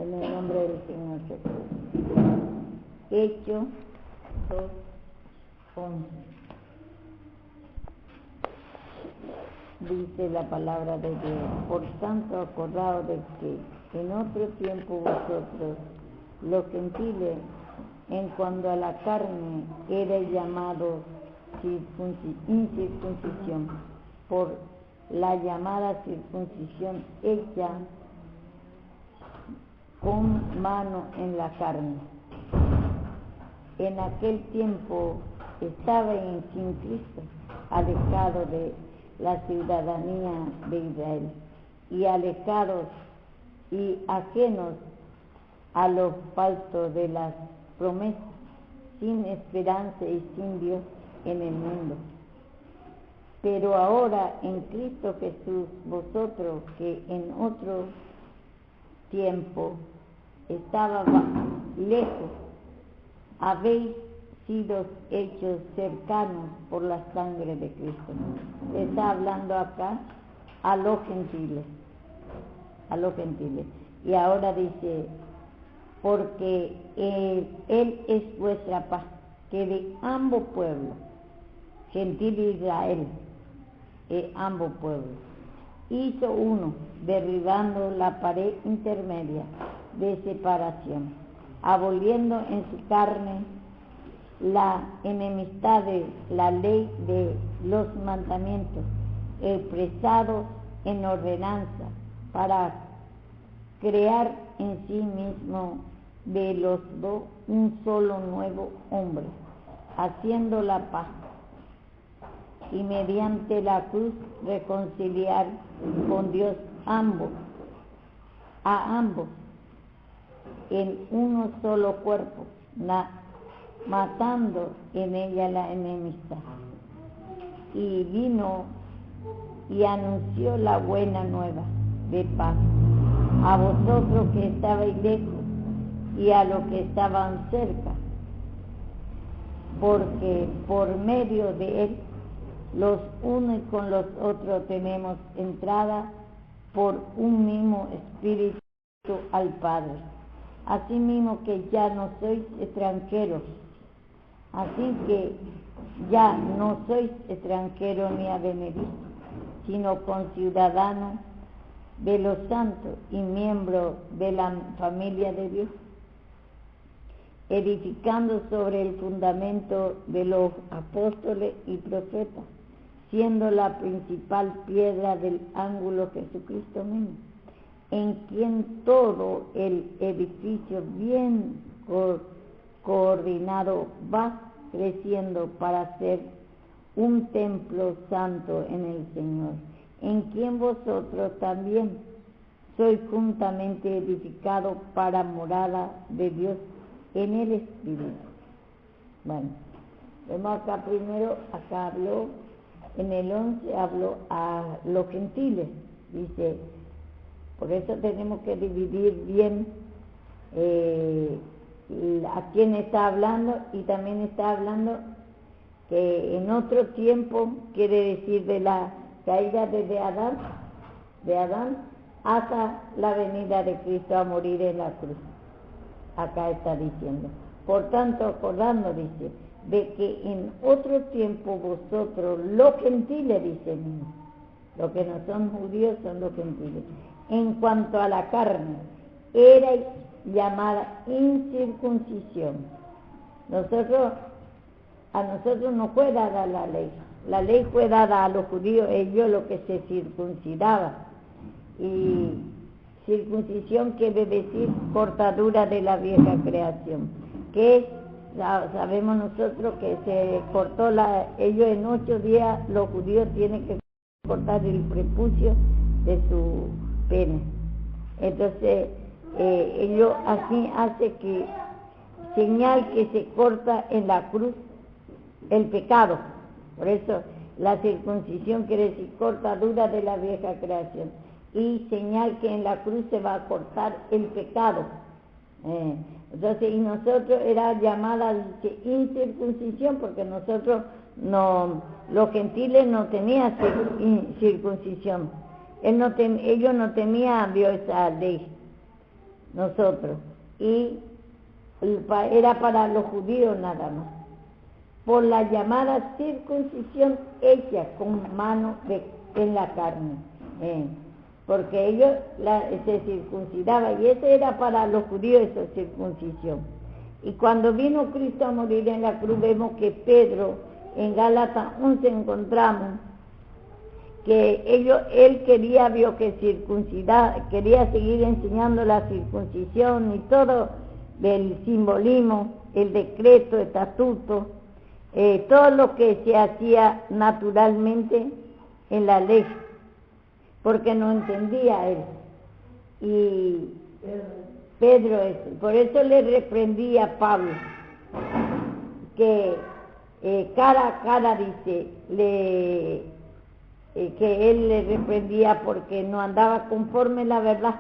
En el nombre del Señor Jesús. Hechos 2:11. Dice la palabra de Dios: por tanto, acordaos de que en otro tiempo vosotros, los gentiles, en cuanto a la carne, erais llamados incircuncisión, por la llamada circuncisión hecha con mano en la carne. En aquel tiempo estabais sin Cristo, alejados de la ciudadanía de Israel, y alejados y ajenos a los pactos de las promesas, sin esperanza y sin Dios en el mundo. Pero ahora en Cristo Jesús, vosotros que en otro tiempo estabais lejos, habéis sido hechos cercanos por la sangre de Cristo. Está hablando acá a los gentiles, y ahora dice: porque Él es vuestra paz, que de ambos pueblos, gentil de Israel, ambos pueblos, hizo uno, derribando la pared intermedia de separación, aboliendo en su carne la enemistad de la ley de los mandamientos, expresados en ordenanza, para crear en sí mismo de los dos un solo nuevo hombre, haciendo la paz, y mediante la cruz reconciliar con Dios a ambos en uno solo cuerpo, matando en ella la enemistad. Y vino y anunció la buena nueva de paz a vosotros que estabais lejos y a los que estaban cerca, porque por medio de él los unos con los otros tenemos entrada por un mismo Espíritu al Padre. Asimismo que ya no sois extranjeros, ni advenedizos, sino conciudadanos de los santos y miembros de la familia de Dios, edificando sobre el fundamento de los apóstoles y profetas, siendo la principal piedra del ángulo Jesucristo mismo, en quien todo el edificio bien coordinado va creciendo para ser un templo santo en el Señor, en quien vosotros también sois juntamente edificados para morada de Dios en el Espíritu. Bueno, vemos acá primero, acá habló, en el 11 habló a los gentiles, dice, por eso tenemos que dividir bien a quién está hablando, y también está hablando que en otro tiempo, quiere decir de la caída de Adán hasta la venida de Cristo a morir en la cruz. Acá está diciendo, por tanto, acordando, dice, de que en otro tiempo vosotros, los gentiles, dice, los que no son judíos son los gentiles, en cuanto a la carne, erais llamada incircuncisión. A nosotros no fue dada la ley fue dada a los judíos, ellos lo que se circuncidaban, y circuncisión quiere decir cortadura de la vieja creación, que sabemos nosotros que se cortó ellos en 8 días, los judíos tienen que cortar el prepucio de su pene. Entonces ellos así hace que señal que se corta en la cruz el pecado. Por eso la circuncisión quiere decir cortadura de la vieja creación, y señal que en la cruz se va a cortar el pecado. Entonces, y nosotros era llamada incircuncisión, porque nosotros no, los gentiles no tenían circuncisión. Ellos no tenían esa ley, nosotros, y era para los judíos nada más, por la llamada circuncisión hecha con mano en la carne, porque ellos se circuncidaban, y eso era para los judíos, esa circuncisión. Y cuando vino Cristo a morir en la cruz, vemos que Pedro, en Gálatas 11 encontramos que él vio que quería seguir enseñando la circuncisión y todo el simbolismo, el decreto, el estatuto, todo lo que se hacía naturalmente en la ley, porque no entendía él. Y Pedro, por eso le reprendía a Pablo, que cara a cara dice, que él le reprendía porque no andaba conforme la verdad,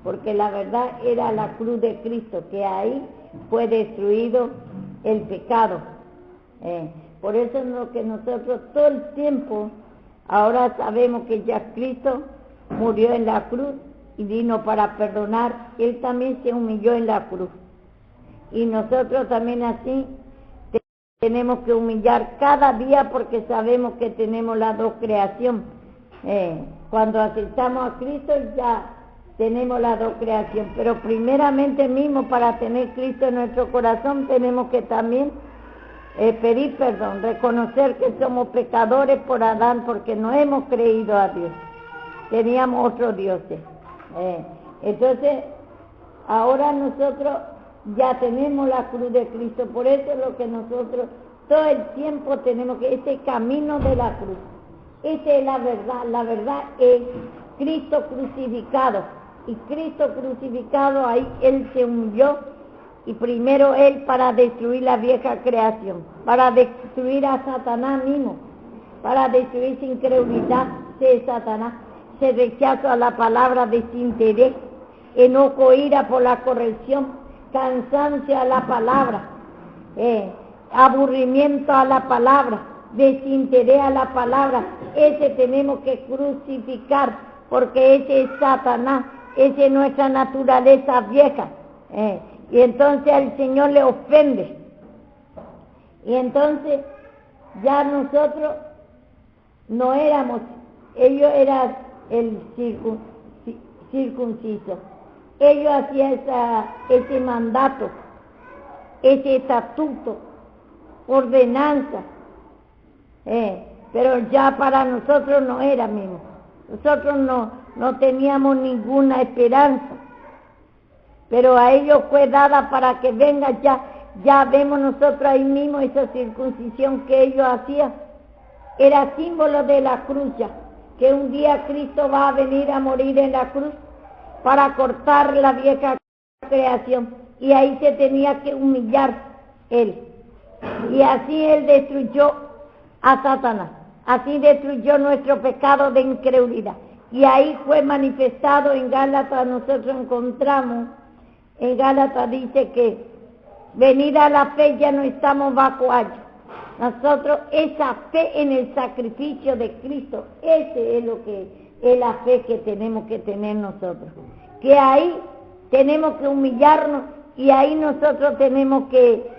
porque la verdad era la cruz de Cristo, que ahí fue destruido el pecado. Por eso es lo que nosotros todo el tiempo, ahora sabemos que ya Cristo murió en la cruz y vino para perdonar. Él también se humilló en la cruz, y nosotros también así tenemos que humillar cada día, porque sabemos que tenemos la dos creación. Cuando aceptamos a Cristo ya tenemos la dos creación, pero primeramente mismo para tener Cristo en nuestro corazón tenemos que también pedir perdón, reconocer que somos pecadores por Adán, porque no hemos creído a Dios, teníamos otros dioses. Entonces ahora nosotros ya tenemos la cruz de Cristo, por eso es lo que nosotros todo el tiempo tenemos que, ese camino de la cruz, esa es la verdad es Cristo crucificado, y Cristo crucificado ahí Él se humilló, y primero Él para destruir la vieja creación, para destruir a Satanás mismo, para destruir sin incredulidad de Satanás, se rechazo a la palabra, desinterés, enojo, ira por la corrección, cansancio a la palabra, aburrimiento a la palabra, desinterés a la palabra. Ese tenemos que crucificar, porque ese es Satanás, esa es nuestra naturaleza vieja, y entonces al Señor le ofende, y entonces ya nosotros no éramos, ellos eran el circunciso. Ellos hacían ese mandato, ese estatuto, ordenanza, pero ya para nosotros no era mismo. Nosotros no teníamos ninguna esperanza, pero a ellos fue dada para que venga ya vemos nosotros ahí mismo esa circuncisión que ellos hacían, era símbolo de la cruz ya, que un día Cristo va a venir a morir en la cruz para cortar la vieja creación, y ahí se tenía que humillar Él, y así Él destruyó a Satanás, así destruyó nuestro pecado de incredulidad, y ahí fue manifestado en Gálatas. Nosotros encontramos, en Gálatas dice que venida la fe ya no estamos bajo ayo. Nosotros esa fe en el sacrificio de Cristo, ese es lo que es la fe que tenemos que tener nosotros, que ahí tenemos que humillarnos, y ahí nosotros tenemos que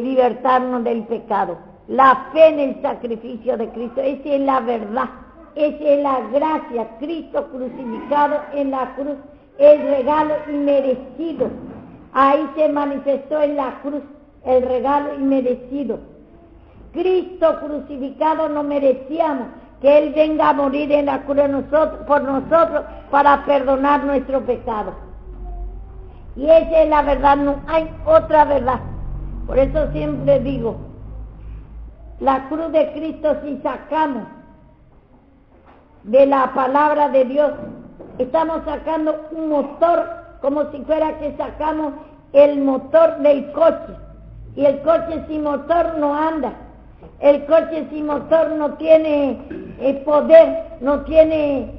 libertarnos del pecado. La fe en el sacrificio de Cristo, esa es la verdad, esa es la gracia, Cristo crucificado en la cruz, el regalo inmerecido, ahí se manifestó en la cruz el regalo inmerecido. Cristo crucificado no merecíamos que Él venga a morir en la cruz por nosotros para perdonar nuestro pecado. Y esa es la verdad, no hay otra verdad. Por eso siempre digo, la cruz de Cristo, si sacamos de la palabra de Dios, estamos sacando un motor, como si fuera que sacamos el motor del coche, y el coche sin motor no anda. El coche sin motor no tiene poder, no tiene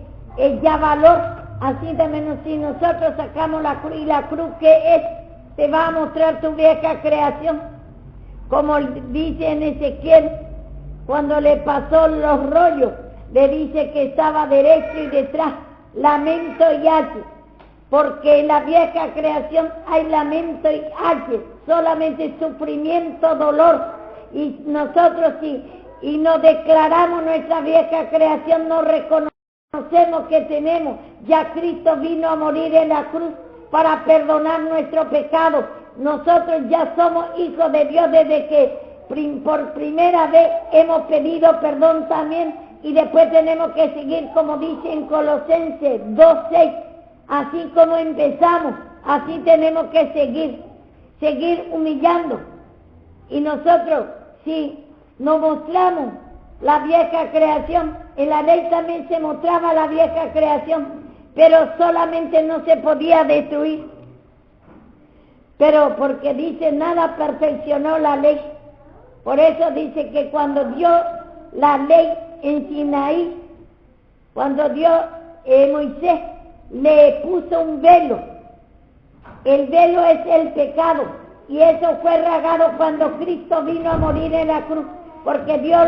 ya valor. Así de menos si nosotros sacamos la cruz, y la cruz que es, te va a mostrar tu vieja creación, como dice en Ezequiel, cuando le pasó los rollos, le dice que estaba derecho y detrás, lamento y hache, porque en la vieja creación hay lamento y aye, solamente sufrimiento, dolor, y nosotros y nos declaramos nuestra vieja creación, nos reconocemos que tenemos, ya Cristo vino a morir en la cruz para perdonar nuestro pecado, nosotros ya somos hijos de Dios desde que por primera vez hemos pedido perdón también, y después tenemos que seguir como dice en Colosenses 2:6, así como empezamos, así tenemos que seguir humillando. Y nosotros, si nos mostramos la vieja creación, en la ley también se mostraba la vieja creación, pero solamente no se podía destruir. Pero porque dice, nada perfeccionó la ley. Por eso dice que cuando dio la ley en Sinaí, cuando dio Moisés, le puso un velo. El velo es el pecado, y eso fue rasgado cuando Cristo vino a morir en la cruz, porque Dios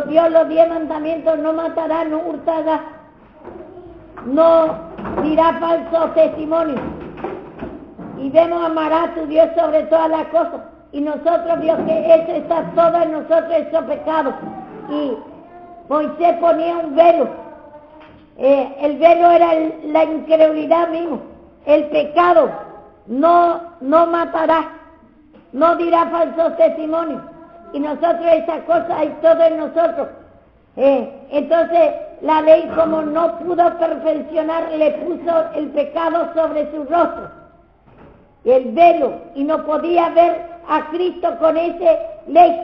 dio los 10 mandamientos: no matarás, no hurtarás, no dirás falso testimonio, y vemos amarás a tu Dios sobre todas las cosas. Y nosotros vio que eso está todo en nosotros, esos pecados, y Moisés ponía un velo. El velo era la incredulidad mismo, el pecado, no matarás, no dirás falsos testimonios, y nosotros esa cosa hay todo en nosotros. Entonces la ley, como no pudo perfeccionar, le puso el pecado sobre su rostro, el velo, y no podía ver a Cristo con esa ley,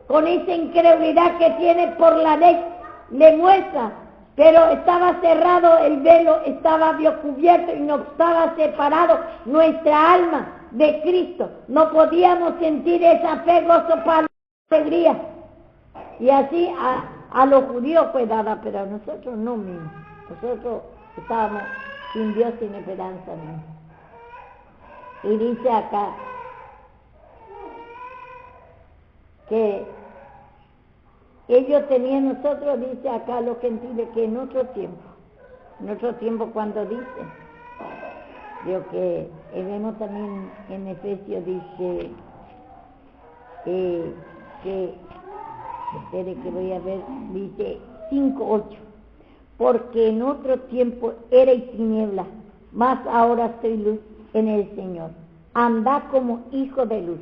con esa incredulidad que tiene por la ley, le muestra, pero estaba cerrado el velo, estaba cubierto y no estaba separado nuestra alma de Cristo, no podíamos sentir esa fe, gozo, paz, alegría. Y así a los judíos fue dada, pero a nosotros no mismos, nosotros estábamos sin Dios, sin esperanza mismo. Y dice acá que ellos tenían, nosotros, dice acá los gentiles, que en otro tiempo cuando dice, digo que vemos también en Efesios, dice que, espere que voy a ver, dice 5:8, porque en otro tiempo erais tinieblas, mas ahora soy luz en el Señor, andad como hijos de luz.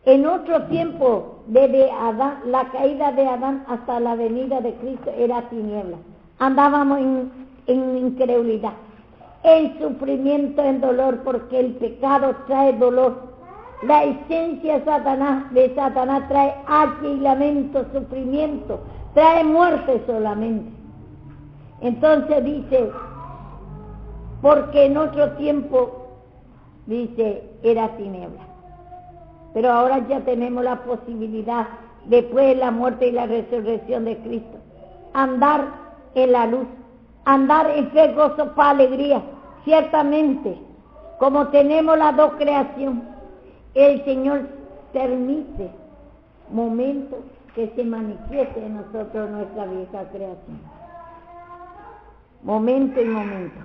En otro tiempo, desde Adán, la caída de Adán hasta la venida de Cristo, era tiniebla. Andábamos en incredulidad, en sufrimiento, en dolor, porque el pecado trae dolor. La esencia de Satanás trae ache y lamento, sufrimiento, trae muerte solamente. Entonces dice, porque en otro tiempo, dice, era tiniebla. Pero ahora ya tenemos la posibilidad, después de la muerte y la resurrección de Cristo, andar en la luz, andar en fe, gozo, paz, alegría. Ciertamente, como tenemos las dos creaciones, el Señor permite momentos que se manifieste en nosotros nuestra vieja creación. Momento y momento.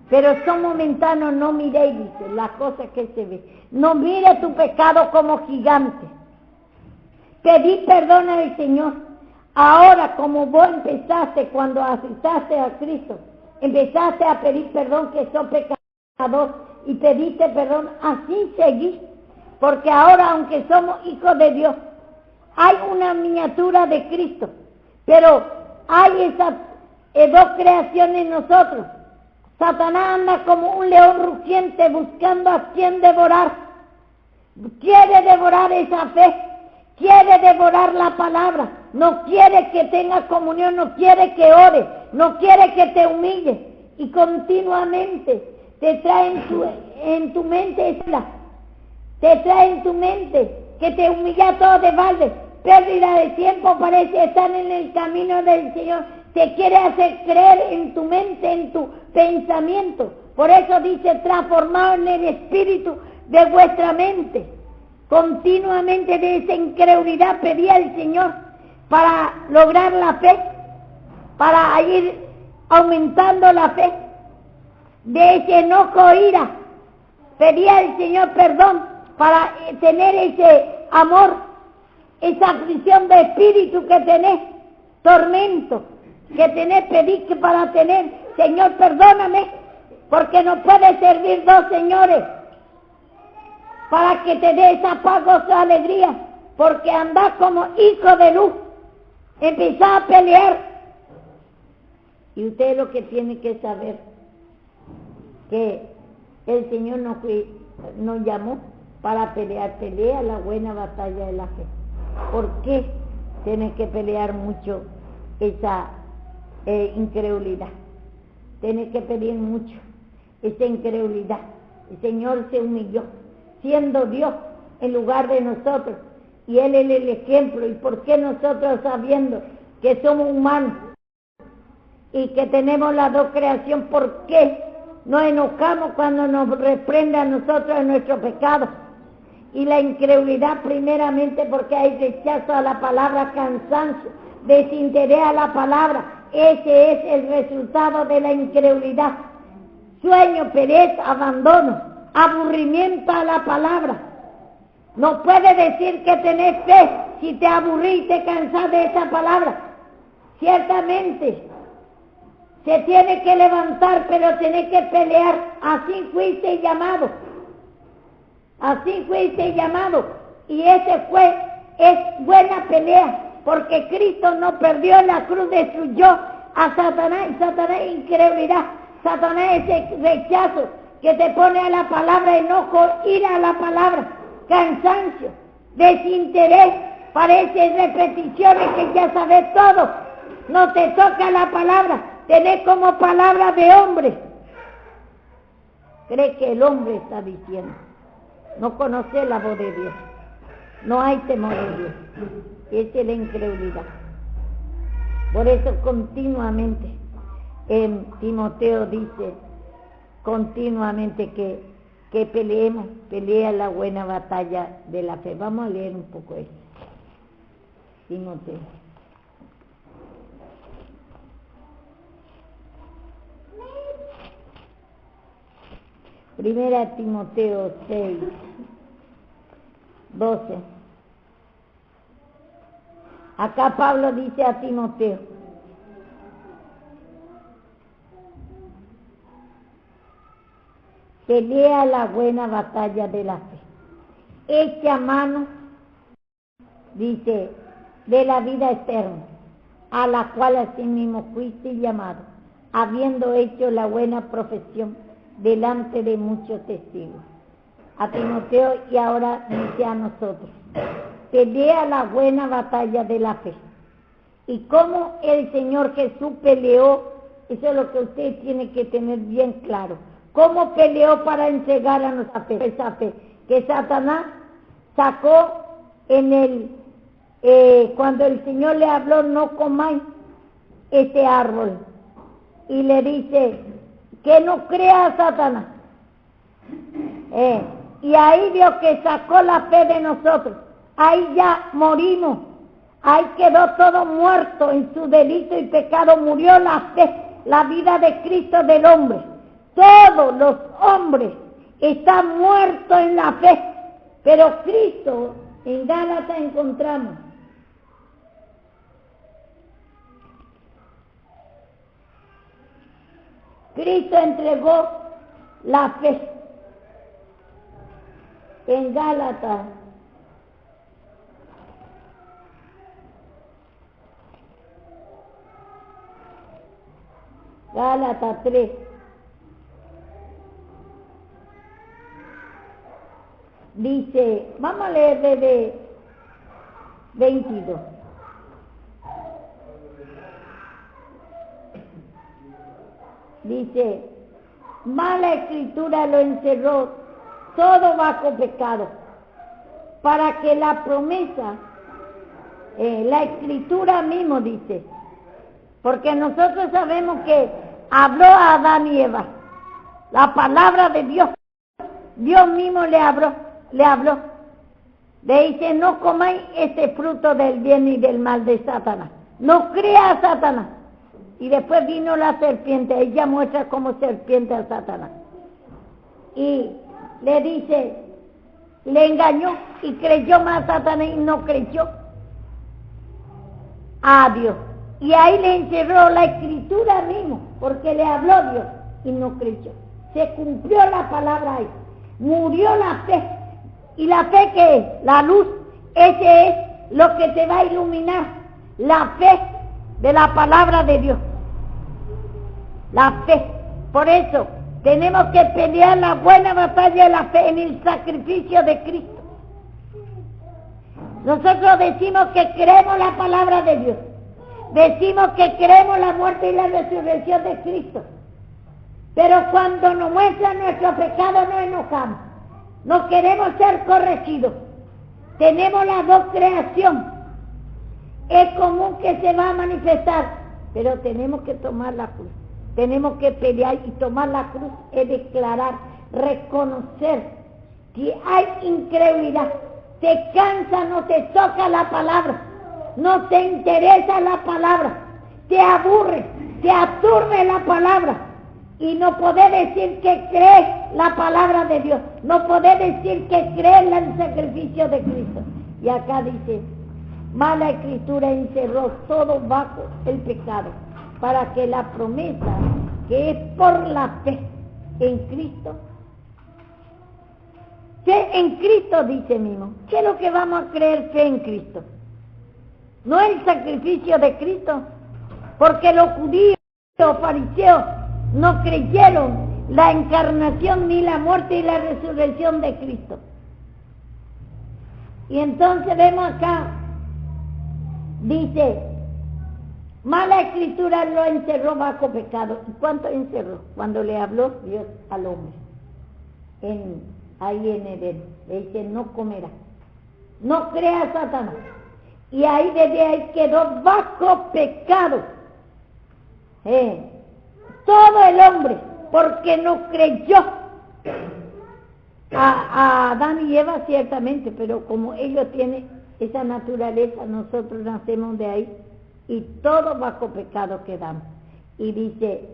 Pero son momentanos, no miréis, dice, las cosas que se ven. No mire tu pecado como gigante. Pedí perdón al Señor. Ahora, como vos empezaste cuando aceptaste a Cristo, empezaste a pedir perdón, que sos pecador, y pediste perdón, así seguís. Porque ahora, aunque somos hijos de Dios, hay una miniatura de Cristo, pero hay esas dos creaciones en nosotros. Satanás anda como un león rugiente buscando a quien devorar. Quiere devorar esa fe, quiere devorar la palabra, no quiere que tengas comunión, no quiere que ores, no quiere que te humilles, y continuamente te trae en tu mente te trae en tu mente que te humilla todo de balde, pérdida de tiempo, parece estar en el camino del Señor. Te quiere hacer creer en tu mente, en tu pensamiento. Por eso dice, transformado en el espíritu de vuestra mente. Continuamente de esa incredulidad pedía al Señor para lograr la fe, para ir aumentando la fe. De ese enojo, ira, pedía al Señor perdón para tener ese amor, esa aflicción de espíritu que tenés, tormento que tenés, pedí que para tener, Señor, perdóname, porque no puedes servir dos señores, para que te dé esa paz, gozo, alegría, porque andás como hijo de luz, empezás a pelear. Y usted lo que tiene que saber, que el Señor nos llamó para pelear, pelea la buena batalla de la fe. ¿Por qué tiene que pelear mucho esa incredulidad? Tiene que pedir mucho esa incredulidad. El Señor se humilló, siendo Dios en lugar de nosotros, y Él es el ejemplo. ¿Y por qué nosotros, sabiendo que somos humanos y que tenemos las dos creaciones, por qué nos enojamos cuando nos reprende a nosotros en nuestro pecado? Y la incredulidad, primeramente porque hay rechazo a la palabra, cansancio, desinterés a la palabra. Ese es el resultado de la incredulidad. Sueño, pereza, abandono, aburrimiento a la palabra. No puedes decir que tenés fe si te aburrís y te cansás de esa palabra. Ciertamente se tiene que levantar, pero tenés que pelear. Así fuiste llamado. Así fuiste llamado. Y es buena pelea, porque Cristo no perdió en la cruz, destruyó a Satanás. Y Satanás es incredulidad. Satanás es ese rechazo que te pone a la palabra, enojo, ira a la palabra, cansancio, desinterés, parece repeticiones que ya sabes todo. No te toca la palabra, tenés como palabra de hombre. Cree que el hombre está diciendo. No conoce la voz de Dios. No hay temor de Dios. Esa es la incredulidad. Por eso continuamente en Timoteo dice continuamente que peleemos, pelea la buena batalla de la fe. Vamos a leer un poco eso. Timoteo. Primera Timoteo 6, 12. Acá Pablo dice a Timoteo: pelea la buena batalla de la fe. Echa mano, dice, de la vida eterna, a la cual asimismo fuiste llamado, habiendo hecho la buena profesión delante de muchos testigos. A Timoteo, y ahora dice a nosotros: pelea la buena batalla de la fe. Y cómo el Señor Jesús peleó, eso es lo que usted tiene que tener bien claro. Cómo peleó para entregar a nuestra fe, esa fe que Satanás sacó cuando el Señor le habló: no comáis este árbol, y le dice que no crea a Satanás. Y ahí vio que sacó la fe de nosotros. Ahí ya morimos. Ahí quedó todo muerto en su delito y pecado. Murió la fe, la vida de Cristo del hombre. Todos los hombres están muertos en la fe. Pero Cristo, en Gálatas encontramos, Cristo entregó la fe. En Gálatas Gálatas 3. Dice, vamos a leer desde 22. Dice: mala escritura lo encerró todo bajo pecado, para que la promesa, la escritura mismo dice, porque nosotros sabemos que habló a Adán y Eva, la palabra de Dios, Dios mismo le habló, le dice: no comáis este fruto del bien y del mal de Satanás, no crea a Satanás, Y después vino la serpiente, ella muestra como serpiente a Satanás. Y le dice, le engañó y creyó más a Satanás y no creyó a Dios. Y ahí le encerró la escritura mismo, porque le habló Dios y no creyó. Se cumplió la palabra ahí. Murió la fe. ¿Y la fe qué es? La luz. Ese es lo que te va a iluminar. La fe de la palabra de Dios. La fe. Por eso tenemos que pelear la buena batalla de la fe en el sacrificio de Cristo. Nosotros decimos que creemos la palabra de Dios. Decimos que creemos la muerte y la resurrección de Cristo. Pero cuando nos muestran nuestro pecado nos enojamos. No queremos ser corregidos. Tenemos la dos creación. Es común que se va a manifestar, pero tenemos que tomar la cruz. Tenemos que pelear y tomar la cruz es declarar, reconocer que hay incredulidad. Te cansa, no te toca la palabra, no te interesa la palabra, te aburre, te aturbe la palabra y no podés decir que crees la palabra de Dios, no podés decir que crees en el sacrificio de Cristo. Y acá dice, mala escritura encerró todo bajo el pecado, para que la promesa que es por la fe en Cristo, fe en Cristo dice mismo. ¿Qué es lo que vamos a creer fe en Cristo? No el sacrificio de Cristo, porque los judíos, los fariseos, no creyeron la encarnación ni la muerte y la resurrección de Cristo. Y entonces vemos acá, dice, mala escritura lo encerró bajo pecado. ¿Y cuánto encerró? Cuando le habló Dios al hombre, ahí en Edén, le dice, no comerá, no creas Satanás. Y ahí desde ahí quedó bajo pecado. Todo el hombre, porque no creyó a Adán y Eva ciertamente, pero como ellos tienen esa naturaleza, nosotros nacemos de ahí y todo bajo pecado quedamos. Y dice,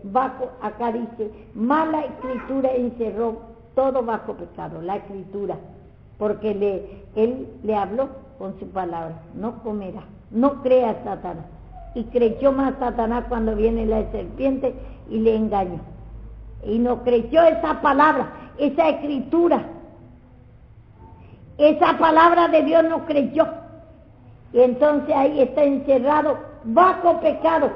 acá dice, mala escritura encerró todo bajo pecado, la escritura, porque él le habló con su palabra, no comerá, no creas Satanás. Y creyó más Satanás cuando viene la serpiente y le engañó. Y no creyó esa palabra, esa escritura. Esa palabra de Dios no creyó. Y entonces ahí está encerrado bajo pecado,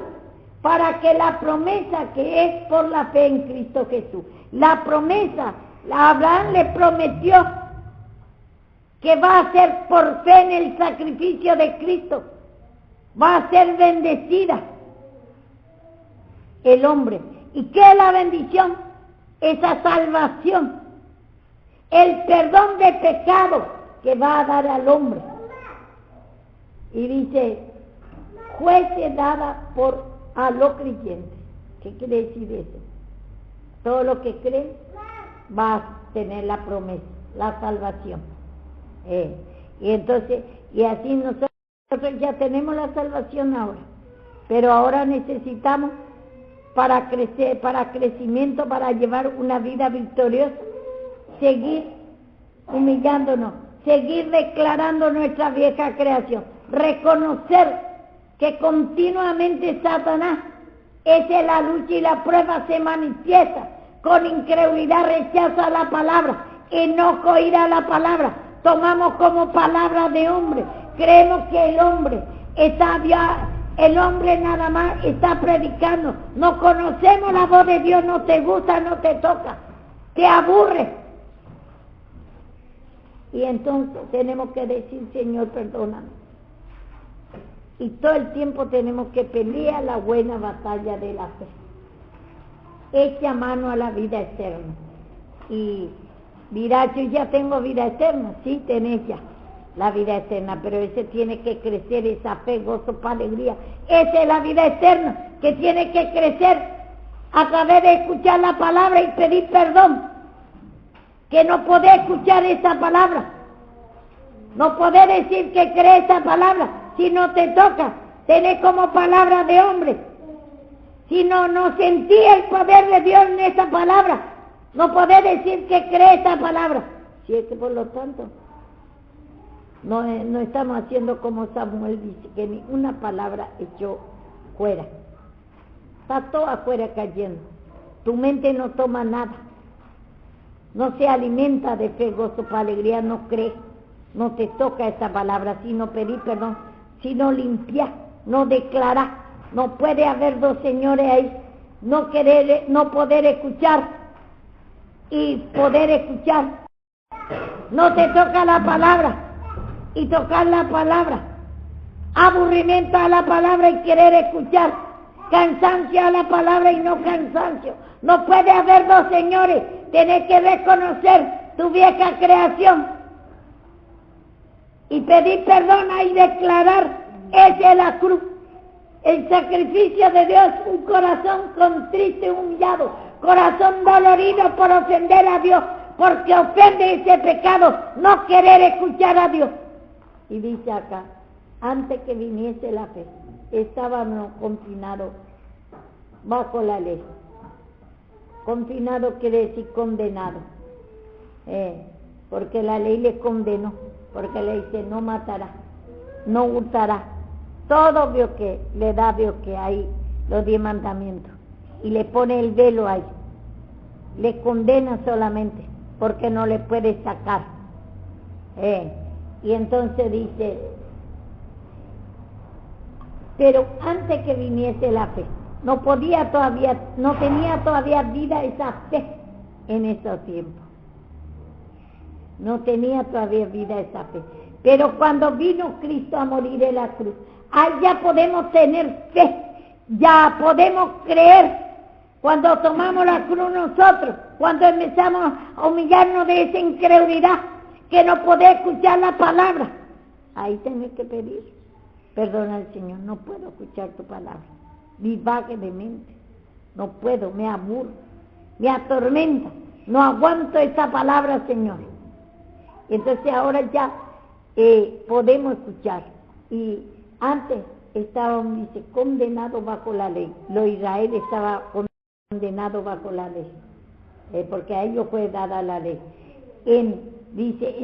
para que la promesa que es por la fe en Cristo Jesús, la promesa, Abraham le prometió que va a ser por fe en el sacrificio de Cristo, va a ser bendecida el hombre. ¿Y qué es la bendición? Esa salvación, el perdón de pecado que va a dar al hombre. Y dice, juez dada a los creyentes. ¿Qué quiere decir eso? Todo lo que creen va a tener la promesa, la salvación. Y entonces, y así nosotros ya tenemos la salvación ahora, pero ahora necesitamos para crecer, para crecimiento, para llevar una vida victoriosa, seguir humillándonos, seguir declarando nuestra vieja creación, reconocer que continuamente Satanás, esa es la lucha y la prueba, se manifiesta con incredulidad, rechaza la palabra, enojo, ira a la palabra, tomamos como palabra de hombre, creemos que el hombre nada más está predicando, no conocemos la voz de Dios, no te gusta, no te toca, te aburre. Y entonces tenemos que decir, Señor, perdóname. Y todo el tiempo tenemos que pelear la buena batalla de la fe. Echa mano a la vida eterna. Y dirá, yo ya tengo vida eterna. Sí, tenés ya la vida eterna, pero ese tiene que crecer, esa fe, gozo, paz, alegría. Esa es la vida eterna, que tiene que crecer a través de escuchar la palabra y pedir perdón. Que no podés escuchar esa palabra. No podés decir que crees esa palabra si no te toca. Tenés como palabra de hombre. Si no sentía el poder de Dios en esa palabra, no podés decir que cree esta palabra. Si es que por lo tanto, no estamos haciendo como Samuel dice, que ni una palabra echó fuera. Está todo afuera cayendo. Tu mente no toma nada. No se alimenta de fe, gozo, para alegría, no cree. No te toca esa palabra, sino pedir perdón, sino limpiar, no declarar. No puede haber dos señores ahí, no poder escuchar y poder escuchar. No te toca la palabra y tocar la palabra. Aburrimiento a la palabra y querer escuchar. Cansancio a la palabra y no cansancio. No puede haber dos señores. Tienes que reconocer tu vieja creación y pedir perdón y declarar, esa es la cruz. El sacrificio de Dios, un corazón contrito y humillado, corazón dolorido por ofender a Dios, porque ofende ese pecado, no querer escuchar a Dios. Y dice acá, antes que viniese la fe, estábamos confinados bajo la ley. Confinado quiere decir condenado, porque la ley le condenó, porque le dice no matará, no hurtará. Todo vio que le da, vio que hay los 10 mandamientos y le pone el velo ahí, le condena solamente porque no le puede sacar. Y entonces dice, pero antes que viniese la fe, no tenía todavía vida esa fe en esos tiempos. No tenía todavía vida esa fe. Pero cuando vino Cristo a morir en la cruz, ahí ya podemos tener fe, ya podemos creer. Cuando tomamos la cruz nosotros, cuando empezamos a humillarnos de esa incredulidad, que no podés escuchar la palabra, ahí tenés que pedir perdón al Señor. No puedo escuchar tu palabra, divague de mente, no puedo, me aburro, me atormenta, no aguanto esa palabra, Señor. Entonces ahora ya podemos escuchar. Y antes estaban, dice, condenados bajo la ley. Los Israel estaba condenado bajo la ley, porque a ellos fue dada la ley. Dice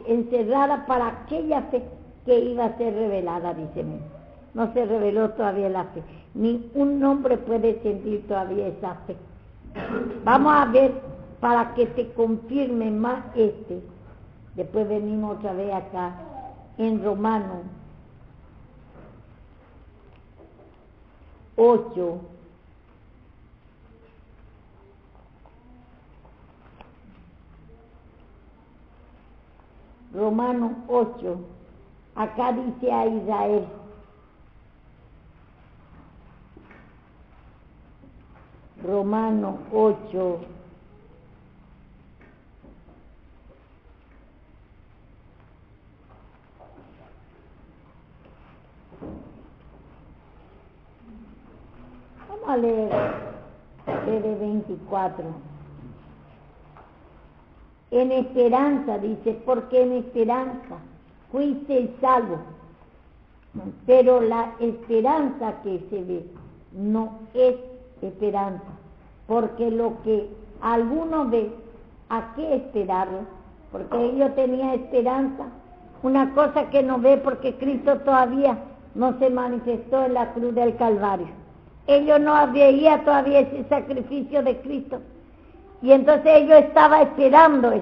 encerrada para aquella fe que iba a ser revelada, dice. No se reveló todavía la fe, ni un hombre puede sentir todavía esa fe. Vamos a ver para que te confirme más después venimos otra vez acá en Romanos 8. Romanos 8, acá dice a Israel, Romanos 8, vamos a leer desde 24. En esperanza, dice, porque en esperanza fuiste salvo, pero la esperanza que se ve no es esperanza, porque lo que alguno ve, ¿a qué esperarlo? Porque ellos tenían esperanza, una cosa que no ve porque Cristo todavía no se manifestó en la cruz del Calvario. Ellos no veían todavía ese sacrificio de Cristo. Y entonces ellos estaban esperando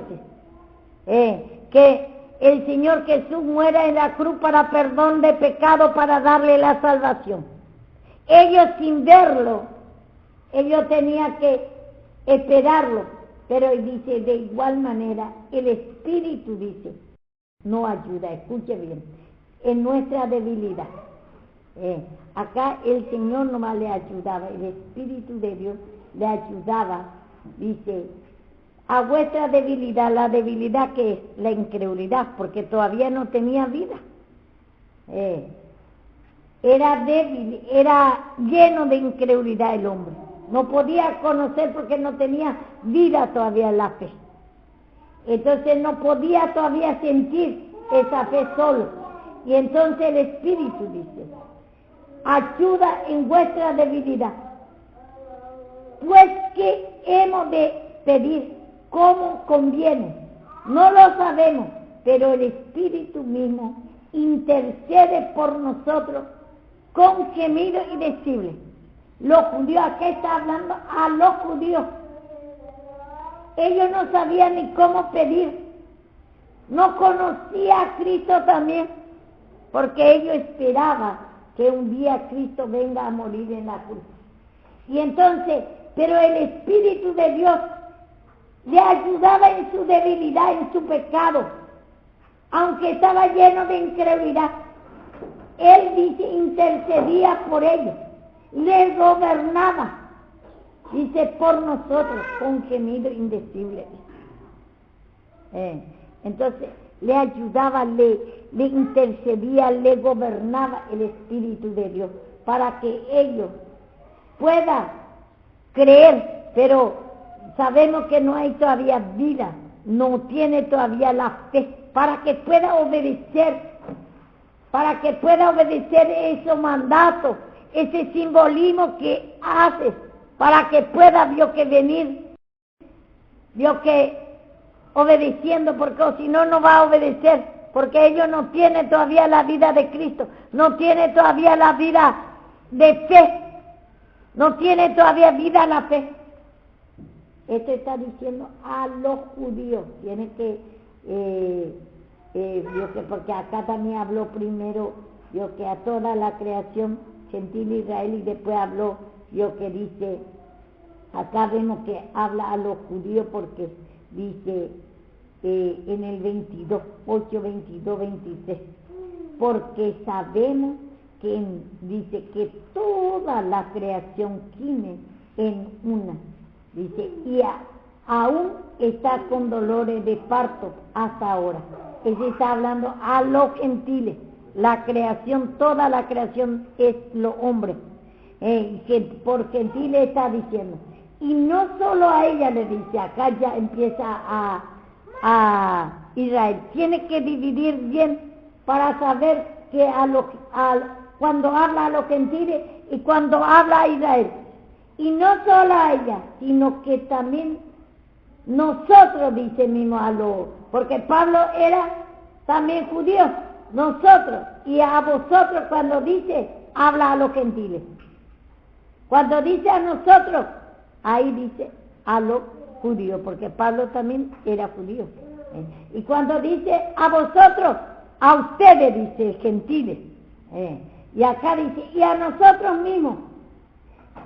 que el Señor Jesús muera en la cruz para perdón de pecado, para darle la salvación. Ellos sin verlo, ellos tenían que esperarlo, pero dice de igual manera, el Espíritu dice, no ayuda, escuche bien, en nuestra debilidad. Acá el Señor nomás le ayudaba, el Espíritu de Dios le ayudaba. Dice, a vuestra debilidad, la debilidad que es la incredulidad, porque todavía no tenía vida. Era débil, era lleno de incredulidad el hombre. No podía conocer porque no tenía vida todavía en la fe. Entonces no podía todavía sentir esa fe solo. Y entonces el Espíritu dice, ayuda en vuestra debilidad. Pues que hemos de pedir como conviene. No lo sabemos, pero el Espíritu mismo intercede por nosotros con gemido indecible. Los judíos, aquí está hablando a los judíos. Ellos no sabían ni cómo pedir. No conocía a Cristo también, porque ellos esperaban que un día Cristo venga a morir en la cruz. Y entonces, pero el Espíritu de Dios le ayudaba en su debilidad, en su pecado, aunque estaba lleno de incredulidad. Él dice, intercedía por ellos, les gobernaba, dice, por nosotros, con gemido indecible. Entonces, le ayudaba, le intercedía, le gobernaba el Espíritu de Dios, para que ellos puedan creer, pero sabemos que no hay todavía vida, no tiene todavía la fe, para que pueda obedecer esos mandatos, ese simbolismo que haces, para que pueda, vio que venir, vio que obedeciendo, porque si no, no va a obedecer, porque ellos no tienen todavía la vida de Cristo, no tienen todavía la vida de fe, no tienen todavía vida en la fe. Esto está diciendo a los judíos, tiene que, porque acá también habló primero, que a toda la creación gentil Israel, y después habló, que dice, acá vemos que habla a los judíos porque dice en el 22, 8, 22, 23, porque sabemos que dice que toda la creación gime en una, dice, y aún está con dolores de parto hasta ahora. Él está hablando a los gentiles, la creación, toda la creación es los hombres, que por gentiles está diciendo, y no solo a ella le dice, acá ya empieza a Israel, tiene que dividir bien para saber que cuando habla a los gentiles y cuando habla a Israel, y no solo a ella, sino que también nosotros, dice mismo porque Pablo era también judío, nosotros, y a vosotros cuando dice, habla a los gentiles. Cuando dice a nosotros, ahí dice a los judíos, porque Pablo también era judío. Y cuando dice a vosotros, a ustedes, dice gentiles. Y acá dice, y a nosotros mismos,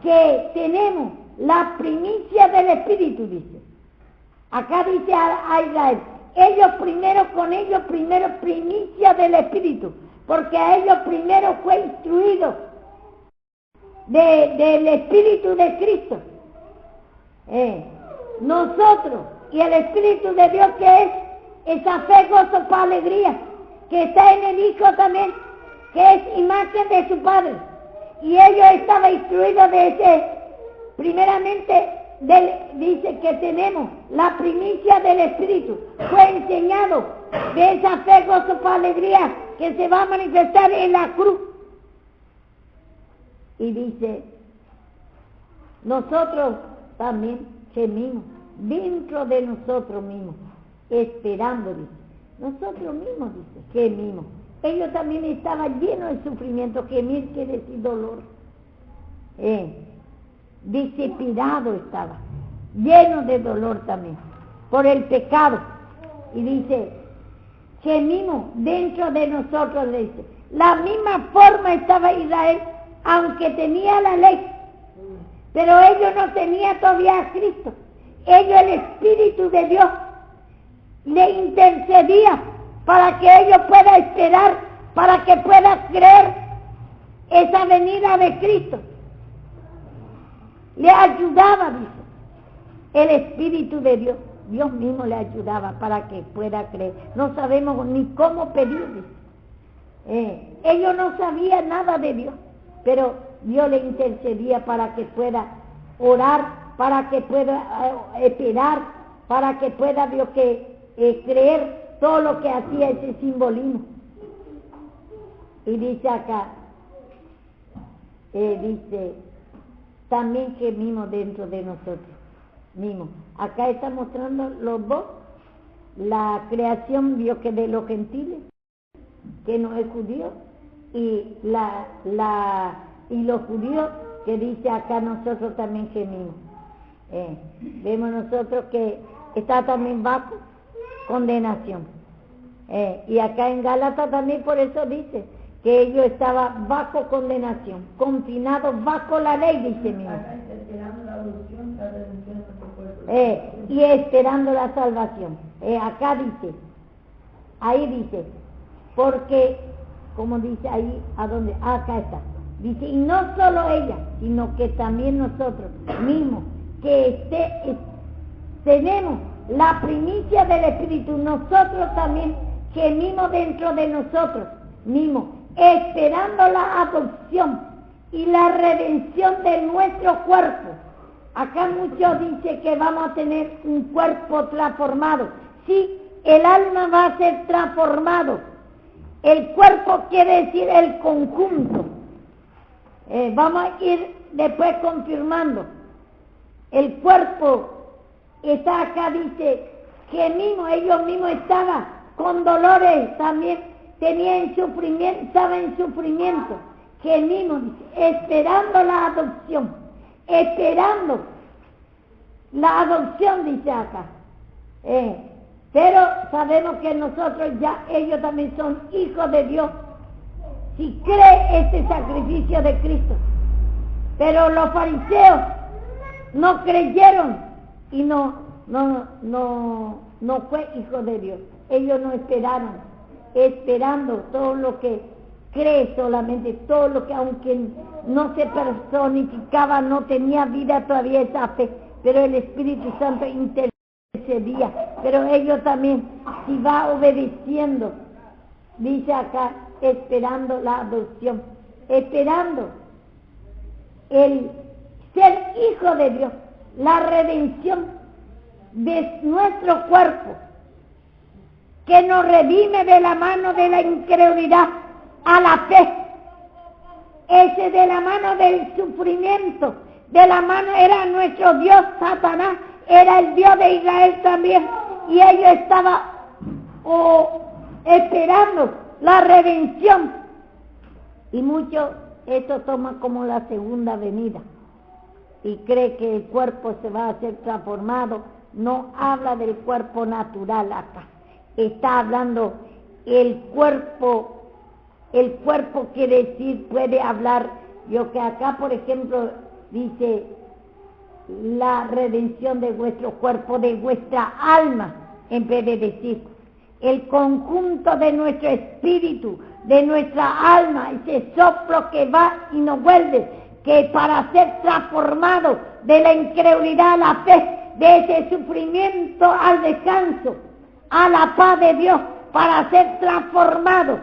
que tenemos la primicia del Espíritu, dice. Acá dice a Israel, con ellos primero primicia del Espíritu, porque a ellos primero fue instruido del Espíritu de Cristo. Nosotros y el Espíritu de Dios, que es esa fe, gozo, paz, alegría, que está en el Hijo también, que es imagen de su Padre. Y ellos estaban instruidos de ese, primeramente, dice que tenemos la primicia del Espíritu, fue enseñado de esa fe, gozo, paz, alegría, que se va a manifestar en la cruz. Y dice, nosotros también gemimos dentro de nosotros mismos, esperando, dice. Nosotros mismos, dice, gemimos. Ellos también estaban llenos de sufrimiento, gemir quiere decir dolor. Desesperado estaba, lleno de dolor también, por el pecado. Y dice, gemimos dentro de nosotros, dice. La misma forma estaba Israel, aunque tenía la ley, pero ellos no tenían todavía a Cristo. Ellos, el Espíritu de Dios, le intercedía para que ellos puedan esperar, para que puedan creer esa venida de Cristo. Le ayudaba, dice, el Espíritu de Dios. Dios mismo le ayudaba para que pueda creer. No sabemos ni cómo pedir, dice. Ellos no sabían nada de Dios, pero Dios le intercedía para que pueda orar, para que pueda esperar, para que pueda Dios creer todo lo que hacía ese simbolismo. Y dice acá, dice, también gemimos dentro de nosotros mismos. Acá está mostrando los dos, la creación vio que de los gentiles, que no es judío, y y los judíos, que dice acá nosotros también gemimos. Vemos nosotros que está también bajo condenación. Y acá en Gálatas también por eso dice que ellos estaban bajo condenación, confinados bajo la ley, dice mismo. Y esperando la salvación. Acá dice, ahí dice, porque, como dice ahí, ¿a dónde? Acá está. Dice, y no solo ella, sino que también nosotros mismos, que tenemos la primicia del Espíritu, nosotros también gemimos dentro de nosotros mismos, esperando la adopción y la redención de nuestro cuerpo. Acá muchos dicen que vamos a tener un cuerpo transformado. Sí, el alma va a ser transformado. El cuerpo quiere decir el conjunto. Vamos a ir después confirmando. El cuerpo está acá, dice, ellos mismos estaban con dolores también, tenían sufrimiento, estaban en sufrimiento. Gemimos, dice, esperando la adopción, dice acá. Pero sabemos que nosotros ya, ellos también son hijos de Dios, si cree este sacrificio de Cristo. Pero los fariseos no creyeron y no fue hijo de Dios. Ellos no esperaron, esperando todo lo que cree solamente, todo lo que aunque no se personificaba, no tenía vida todavía esa fe, pero el Espíritu Santo intercedía. Pero ellos también, si va obedeciendo, dice acá, esperando la adopción, esperando el ser hijo de Dios, la redención de nuestro cuerpo, que nos redime de la mano de la incredulidad a la fe, ese de la mano del sufrimiento, de la mano era nuestro Dios Satanás, era el Dios de Israel también, y ellos estaban esperando la redención, y muchos esto toma como la segunda venida y cree que el cuerpo se va a hacer transformado. No habla del cuerpo natural acá, está hablando el cuerpo quiere decir, puede hablar, yo que acá por ejemplo dice la redención de vuestro cuerpo, de vuestra alma, en vez de decir el conjunto de nuestro espíritu, de nuestra alma, ese soplo que va y nos vuelve, que para ser transformado de la incredulidad a la fe, de ese sufrimiento al descanso, a la paz de Dios, para ser transformado.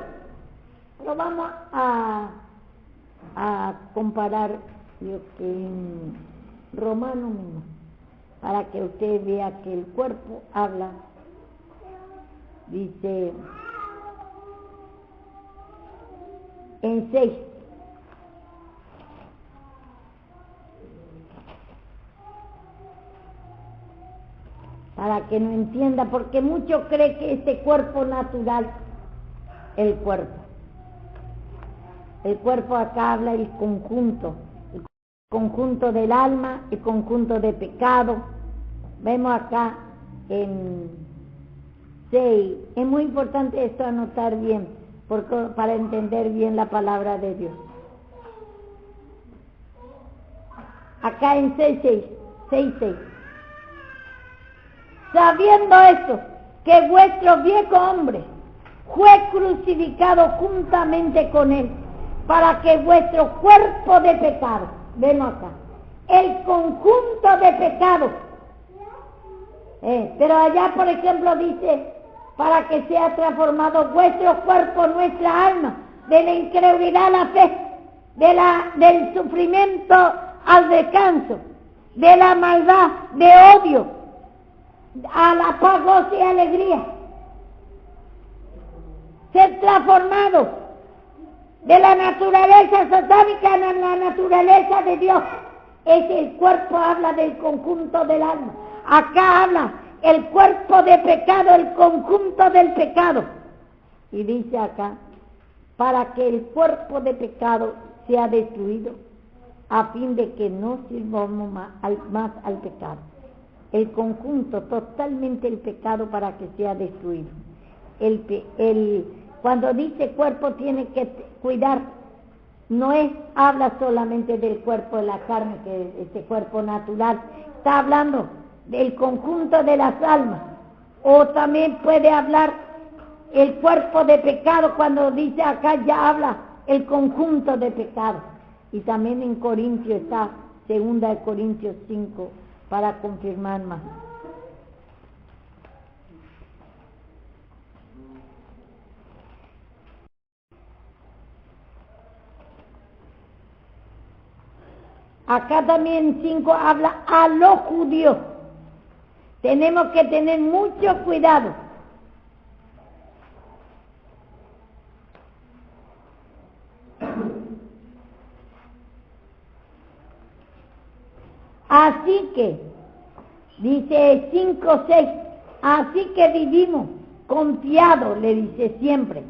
Lo vamos a comparar yo que en Romano mismo, para que usted vea que el cuerpo habla. Dice en 6, para que no entienda, porque muchos creen que este cuerpo natural, el cuerpo acá habla el conjunto del alma, el conjunto de pecado. Vemos acá en 6, es muy importante esto anotar bien, para entender bien la palabra de Dios. Acá en 6, sabiendo esto, que vuestro viejo hombre fue crucificado juntamente con él, para que vuestro cuerpo de pecado, vemos acá, el conjunto de pecado, pero allá por ejemplo dice, para que sea transformado vuestro cuerpo, nuestra alma, de la incredulidad a la fe, del sufrimiento al descanso, de la maldad, de odio, a la paz, gozo y alegría. Ser transformado de la naturaleza satánica en la naturaleza de Dios. El cuerpo habla del conjunto del alma. Acá habla el cuerpo de pecado, el conjunto del pecado. Y dice acá, para que el cuerpo de pecado sea destruido, a fin de que no sirvamos más al pecado. El conjunto, totalmente el pecado para que sea destruido. Cuando dice cuerpo tiene que cuidar, no habla solamente del cuerpo de la carne, que es este cuerpo natural, está hablando del conjunto de las almas, o también puede hablar el cuerpo de pecado, cuando dice acá ya habla el conjunto de pecado, y también en Corintios está, 2 Corintios 5, para confirmar más. Acá también 5 habla a los judíos. Tenemos que tener mucho cuidado. Así que, dice 5:6, así que vivimos confiados, le dice siempre,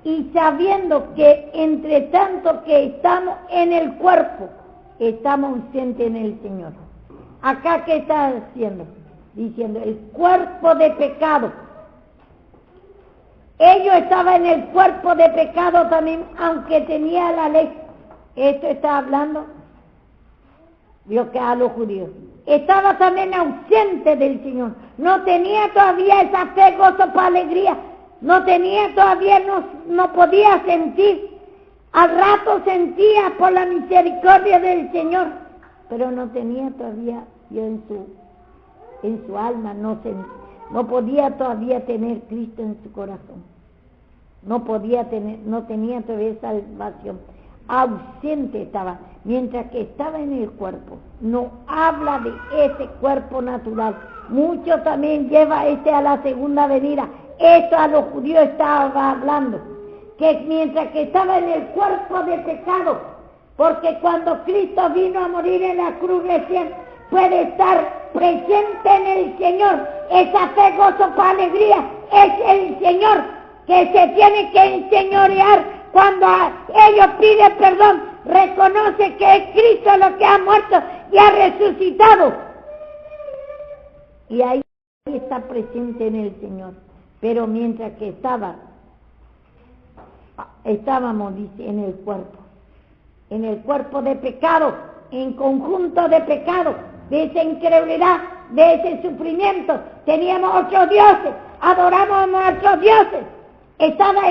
y sabiendo que entre tanto que estamos en el cuerpo, estamos ausentes en el Señor. Acá, ¿qué está haciendo? Diciendo, el cuerpo de pecado. Ellos estaban en el cuerpo de pecado también, aunque tenía la ley. Esto está hablando, Dios, que a los judíos. Estaba también ausente del Señor. No tenía todavía esa fe, gozo, para alegría. No tenía todavía, no podía sentir. Al rato sentía por la misericordia del Señor, pero no tenía todavía Dios en su alma, no podía todavía tener Cristo en su corazón. No tenía todavía salvación. Ausente estaba, mientras que estaba en el cuerpo. No habla de ese cuerpo natural. Mucho también lleva a la segunda venida. Esto a los judíos estaba hablando, que mientras que estaba en el cuerpo de pecado, porque cuando Cristo vino a morir en la cruz recién, puede estar presente en el Señor. Esa fe, gozo, para alegría, es el Señor que se tiene que enseñorear. Cuando ellos piden perdón, reconoce que es Cristo lo que ha muerto y ha resucitado. Y ahí está presente en el Señor. Pero mientras que estábamos, dice, en el cuerpo de pecado, en conjunto de pecado, de esa incredulidad, de ese sufrimiento, teníamos otros dioses, adorábamos a otros dioses, estaba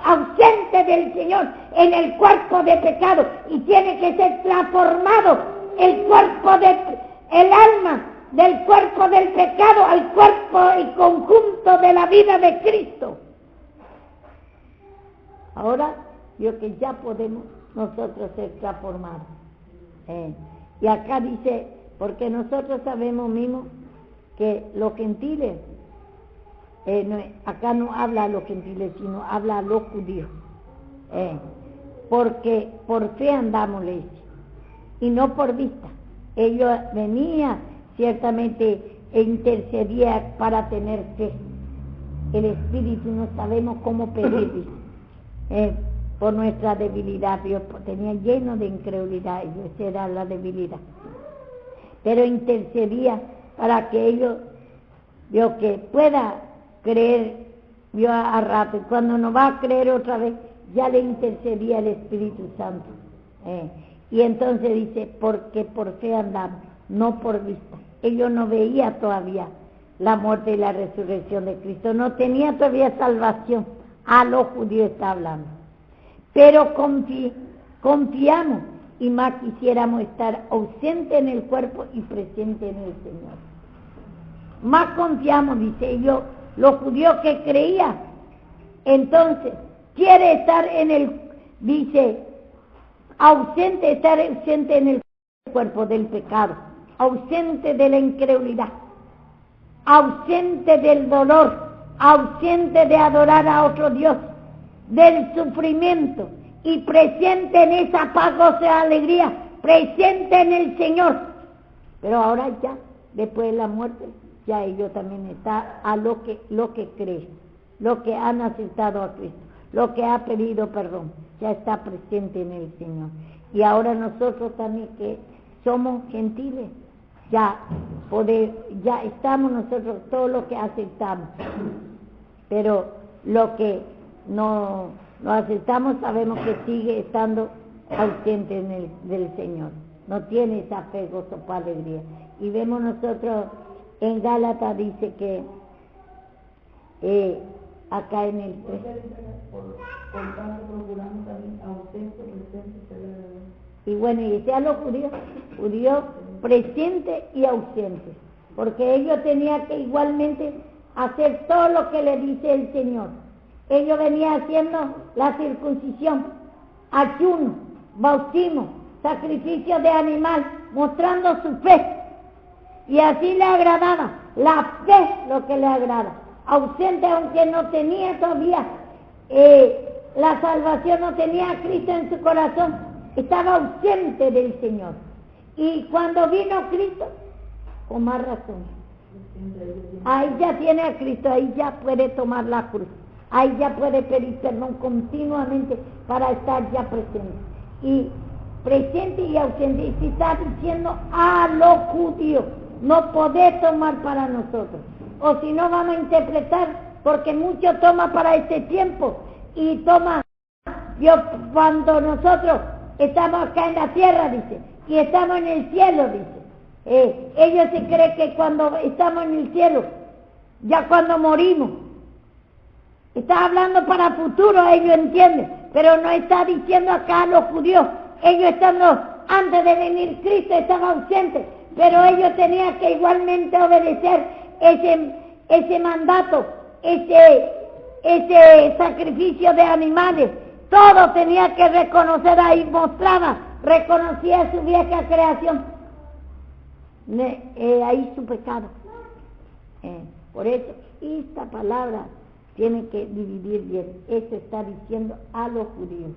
ausente del Señor, en el cuerpo de pecado, y tiene que ser transformado el alma del cuerpo del pecado al cuerpo y conjunto de la vida de Cristo. Ahora, yo que ya podemos nosotros ser transformados. Y acá dice, porque nosotros sabemos mismo que los gentiles, acá no habla a los gentiles, sino habla a los judíos. Porque por fe andamos, le dice, y no por vista. Ellos venían, ciertamente, e intercedía para tener fe. El Espíritu no sabemos cómo pedir, por nuestra debilidad. Dios tenía lleno de incredulidad, y esa era la debilidad. Pero intercedía para que ellos, Dios, que pueda creer, Dios, a rato, y cuando no va a creer otra vez, ya le intercedía el Espíritu Santo. Y entonces dice, porque por fe andamos, no por vista. Ellos no veían todavía la muerte y la resurrección de Cristo, no tenía todavía salvación. A los judíos está hablando. Pero confiamos, y más quisiéramos estar ausentes en el cuerpo y presentes en el Señor. Más confiamos, dice ellos, los judíos que creían. Entonces, quiere estar estar ausente en el cuerpo del pecado, ausente de la incredulidad, ausente del dolor, ausente de adorar a otro Dios, del sufrimiento y presente en esa paz, gozo y alegría, presente en el Señor. Pero ahora ya, después de la muerte, ya ellos también están a lo que creen, lo que han aceptado a Cristo, lo que ha pedido perdón, ya está presente en el Señor. Y ahora nosotros también que somos gentiles, ya estamos nosotros todo lo que aceptamos, pero lo que no aceptamos sabemos que sigue estando ausente del Señor, no tiene esa fe, gozo, paz, alegría. Y vemos nosotros en Gálatas dice que acá en el por tanto procuramos también ausente, presente, y bueno, y sea los judíos presente y ausente, porque ellos tenían que igualmente hacer todo lo que le dice el Señor. Ellos venían haciendo la circuncisión, ayuno, bautismo, sacrificio de animal, mostrando su fe, y así le agradaba, la fe lo que le agrada, ausente aunque no tenía todavía la salvación, no tenía a Cristo en su corazón, estaba ausente del Señor. Y cuando vino Cristo, con más razón, ahí ya tiene a Cristo, ahí ya puede tomar la cruz, ahí ya puede pedir perdón continuamente para estar ya presente. Y presente y ausente, y se está diciendo a los judíos, no podés tomar para nosotros, o si no vamos a interpretar, porque muchos toman para este tiempo, y toman, cuando nosotros estamos acá en la tierra, dice, y estamos en el cielo, dice, ellos se creen que cuando estamos en el cielo, ya cuando morimos, está hablando para futuro, ellos entienden, pero no está diciendo acá a los judíos, ellos estando, antes de venir Cristo estaban ausentes, pero ellos tenían que igualmente obedecer ese mandato, ese sacrificio de animales, todo tenía que reconocer ahí, reconocía su vieja creación, ahí su pecado. Por eso, esta palabra tiene que dividir bien, eso está diciendo a los judíos,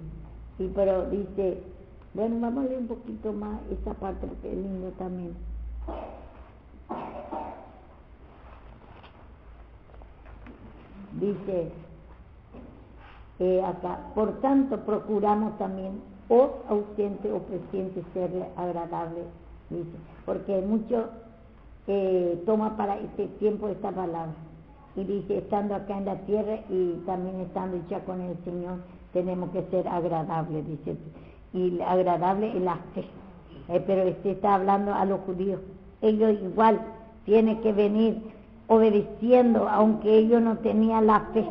pero dice, bueno, vamos a leer un poquito más esta parte porque es lindo también. Dice acá, por tanto procuramos también o ausente o presente serle agradable, dice, porque mucho toma para este tiempo esta palabra, y dice, estando acá en la tierra y también estando ya con el Señor, tenemos que ser agradables, dice, y agradable es la fe, pero está hablando a los judíos, ellos igual tienen que venir obedeciendo, aunque ellos no tenían la fe,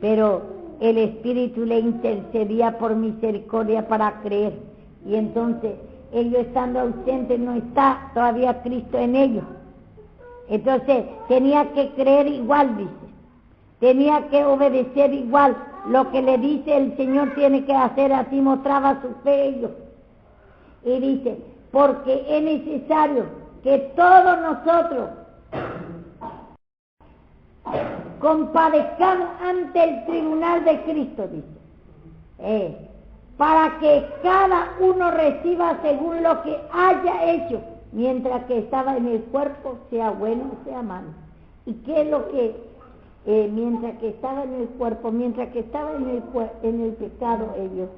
pero el Espíritu le intercedía por misericordia para creer, y entonces ellos estando ausentes no está todavía Cristo en ellos, entonces tenía que creer igual, dice, tenía que obedecer igual, lo que le dice el Señor tiene que hacer, así mostraba su fe ellos, y dice, porque es necesario que todos nosotros compadezcamos ante el tribunal de Cristo, dice, para que cada uno reciba según lo que haya hecho, mientras que estaba en el cuerpo, sea bueno o sea malo. ¿Y qué es lo que, mientras que estaba en el cuerpo, mientras que estaba en el pecado ellos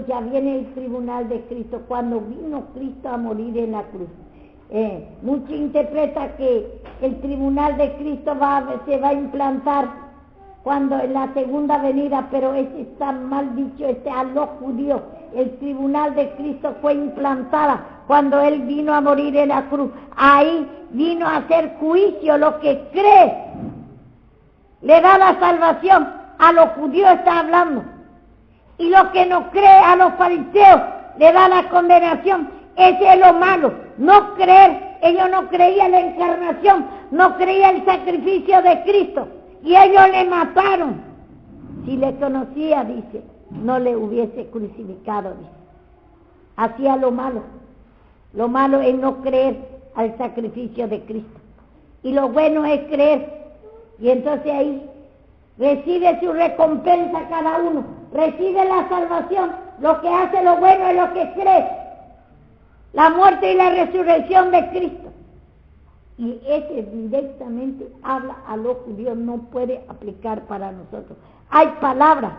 ya viene el tribunal de Cristo, cuando vino Cristo a morir en la cruz. Mucho interpreta que el tribunal de Cristo se va a implantar cuando en la segunda venida, pero ese está mal dicho, a los judíos. El tribunal de Cristo fue implantada cuando Él vino a morir en la cruz. Ahí vino a hacer juicio, lo que cree le da la salvación, a los judíos está hablando, y lo que no cree, a los fariseos le da la condenación. Ese es lo malo, no creer. Ellos no creían la encarnación, no creían el sacrificio de Cristo, y ellos le mataron. Si le conocía, dice, no le hubiese crucificado, dice. Hacía lo malo. Lo malo es no creer al sacrificio de Cristo, y lo bueno es creer. Y entonces ahí recibe su recompensa cada uno, recibe la salvación, lo que hace lo bueno es lo que cree, la muerte y la resurrección de Cristo. Y ese directamente habla a los judíos, no puede aplicar para nosotros. Hay palabras,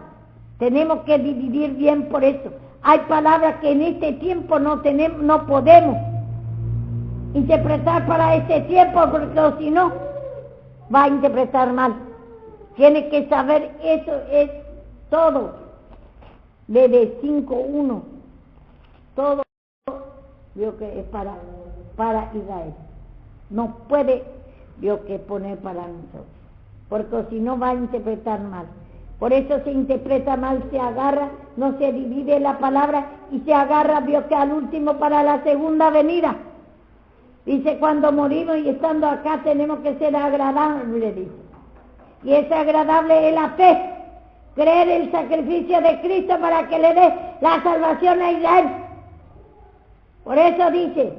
tenemos que dividir bien por eso. Hay palabras que en este tiempo no podemos interpretar para este tiempo, porque si no, va a interpretar mal. Tiene que saber, eso es todo, desde 5.1, todo lo que es para Israel. No puede Dios que poner para nosotros, porque si no va a interpretar mal. Por eso se interpreta mal, se agarra, no se divide la palabra y se agarra Dios que al último para la segunda venida. Dice, cuando morimos y estando acá tenemos que ser agradables, dice. Y es agradable es la fe, creer el sacrificio de Cristo para que le dé la salvación a Israel. Por eso dice,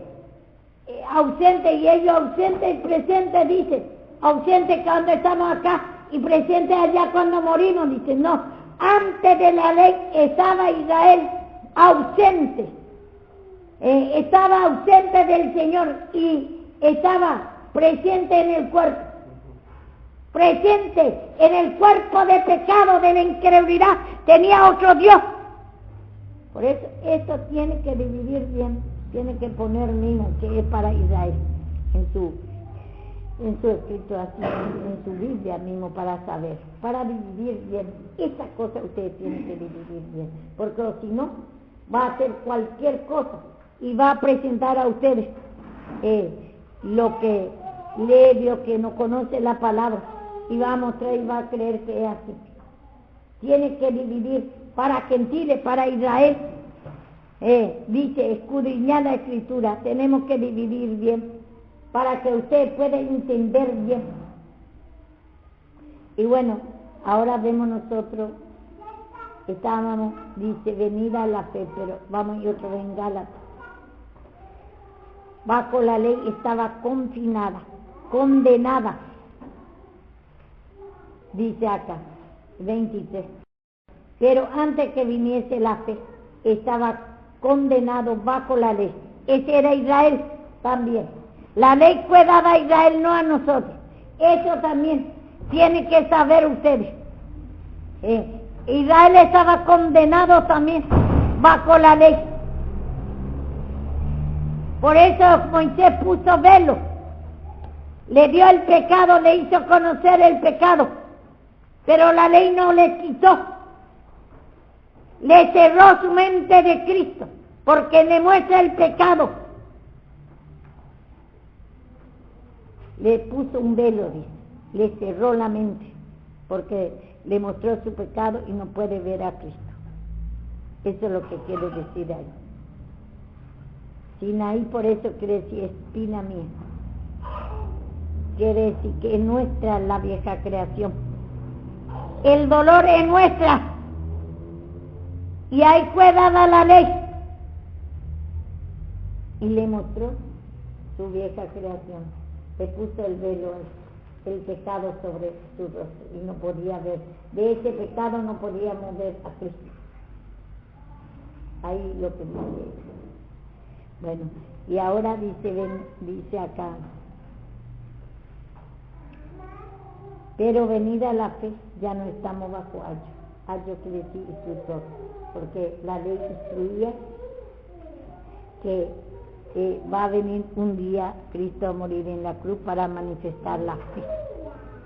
ausente, y ellos ausente y presente, dice, ausente cuando estamos acá y presente allá cuando morimos, dice, no, antes de la ley estaba Israel ausente, estaba ausente del Señor y estaba presente en el cuerpo, presente en el cuerpo de pecado, de la incredulidad, tenía otro Dios. Por eso esto tiene que dividir bien, tiene que poner mismo que es para Israel en su escrito así, en su Biblia mismo, para saber, para dividir bien. Esa cosa ustedes tienen que dividir bien, porque si no, va a hacer cualquier cosa y va a presentar a ustedes lo que lee Dios, que no conoce la palabra, y va a mostrar y va a creer que es así. Tiene que dividir para gentiles, para Israel. Dice, escudriñar la escritura, tenemos que dividir bien para que ustedes puedan entender bien. Y bueno, ahora vemos nosotros, estábamos, dice, venida la fe, pero vamos y otro en Gálatas. Bajo la ley estaba confinada, condenada, dice acá, 23. Pero antes que viniese la fe, estaba condenado bajo la ley. Ese era Israel también. La ley fue dada a Israel, no a nosotros. Eso también tienen que saber ustedes. Israel estaba condenado también bajo la ley. Por eso Moisés puso velo. Le dio el pecado, le hizo conocer el pecado. Pero la ley no le quitó. Le cerró su mente de Cristo, porque le muestra el pecado. Le puso un velo, dice, le cerró la mente, porque le mostró su pecado y no puede ver a Cristo. Eso es lo que quiere decir ahí. Sinaí, por eso quiere decir espina mía. Quiere decir que es nuestra la vieja creación. El dolor es nuestra. Y ahí fue dada la ley. Y le mostró su vieja creación. Le puso el velo, el pecado sobre su rostro. Y no podía ver. De ese pecado no podíamos ver a Cristo. Ahí lo que dice. Bueno, y ahora dice acá. Pero venida la fe, ya no estamos bajo ayo. Ayo quiere decir instructor, porque la ley instruía que va a venir un día Cristo a morir en la cruz para manifestar la fe.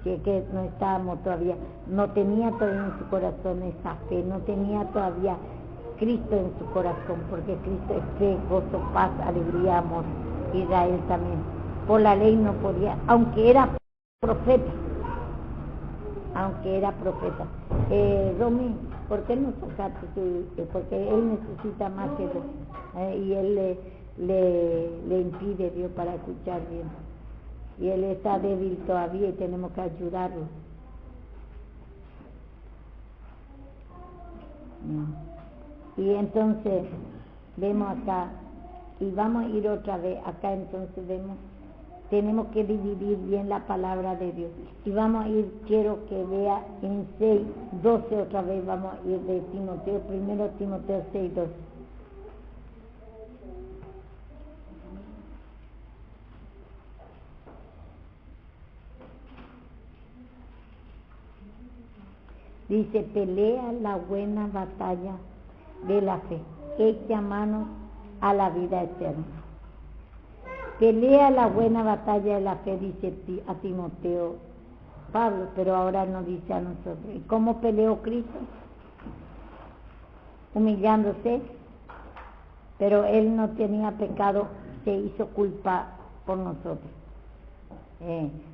Si es que no estábamos todavía, no tenía todavía en su corazón esa fe, no tenía todavía Cristo en su corazón, porque Cristo es fe, gozo, paz, alegría, amor. Israel también. Por la ley no podía, aunque era profeta. Romy, ¿por qué no sacaste porque él necesita más que y él le impide Dios para escuchar bien, y él está débil todavía y tenemos que ayudarlo. Y entonces vemos acá, y vamos a ir otra vez acá, entonces vemos tenemos que dividir bien la palabra de Dios. Y vamos a ir, quiero que vea en 6:12 otra vez, vamos a ir de Timoteo, 1 Timoteo 6:12. Dice, pelea la buena batalla de la fe, echa mano a la vida eterna. Pelea la buena batalla de la fe, dice a Timoteo Pablo, pero ahora nos dice a nosotros. ¿Y cómo peleó Cristo? Humillándose, pero Él no tenía pecado, se hizo culpa por nosotros.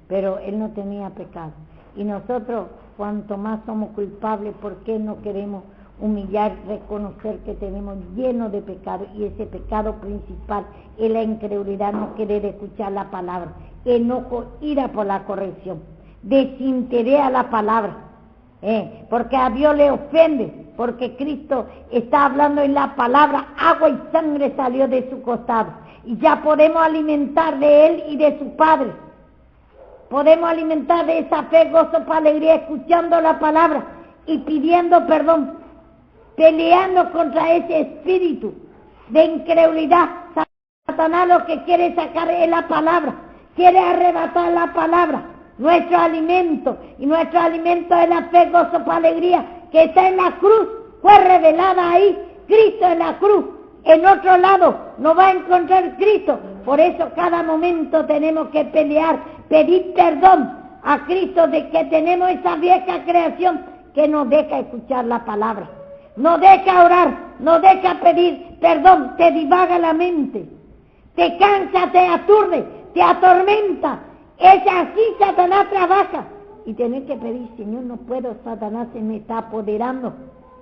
Pero Él no tenía pecado. Y nosotros, cuanto más somos culpables, ¿por qué no queremos humillar, reconocer que tenemos lleno de pecado? Y ese pecado principal es la incredulidad, no querer escuchar la palabra, enojo, ira por la corrección, desinterés a la palabra, porque a Dios le ofende, porque Cristo está hablando en la palabra, agua y sangre salió de su costado, y ya podemos alimentar de Él y de su Padre. Podemos alimentar de esa fe, gozo, para alegría, escuchando la palabra y pidiendo perdón, peleando contra ese espíritu de incredulidad. Satanás lo que quiere sacar es la palabra, quiere arrebatar la palabra, nuestro alimento, y nuestro alimento es la fe, gozo, para alegría, que está en la cruz, fue revelada ahí, Cristo en la cruz. En otro lado no va a encontrar Cristo. Por eso cada momento tenemos que pelear, pedir perdón a Cristo de que tenemos esa vieja creación que nos deja escuchar la palabra, no deja orar, no deja pedir perdón, te divaga la mente, te cansa, te aturde, te atormenta. Es así Satanás trabaja. Y tener que pedir, Señor, no puedo, Satanás se me está apoderando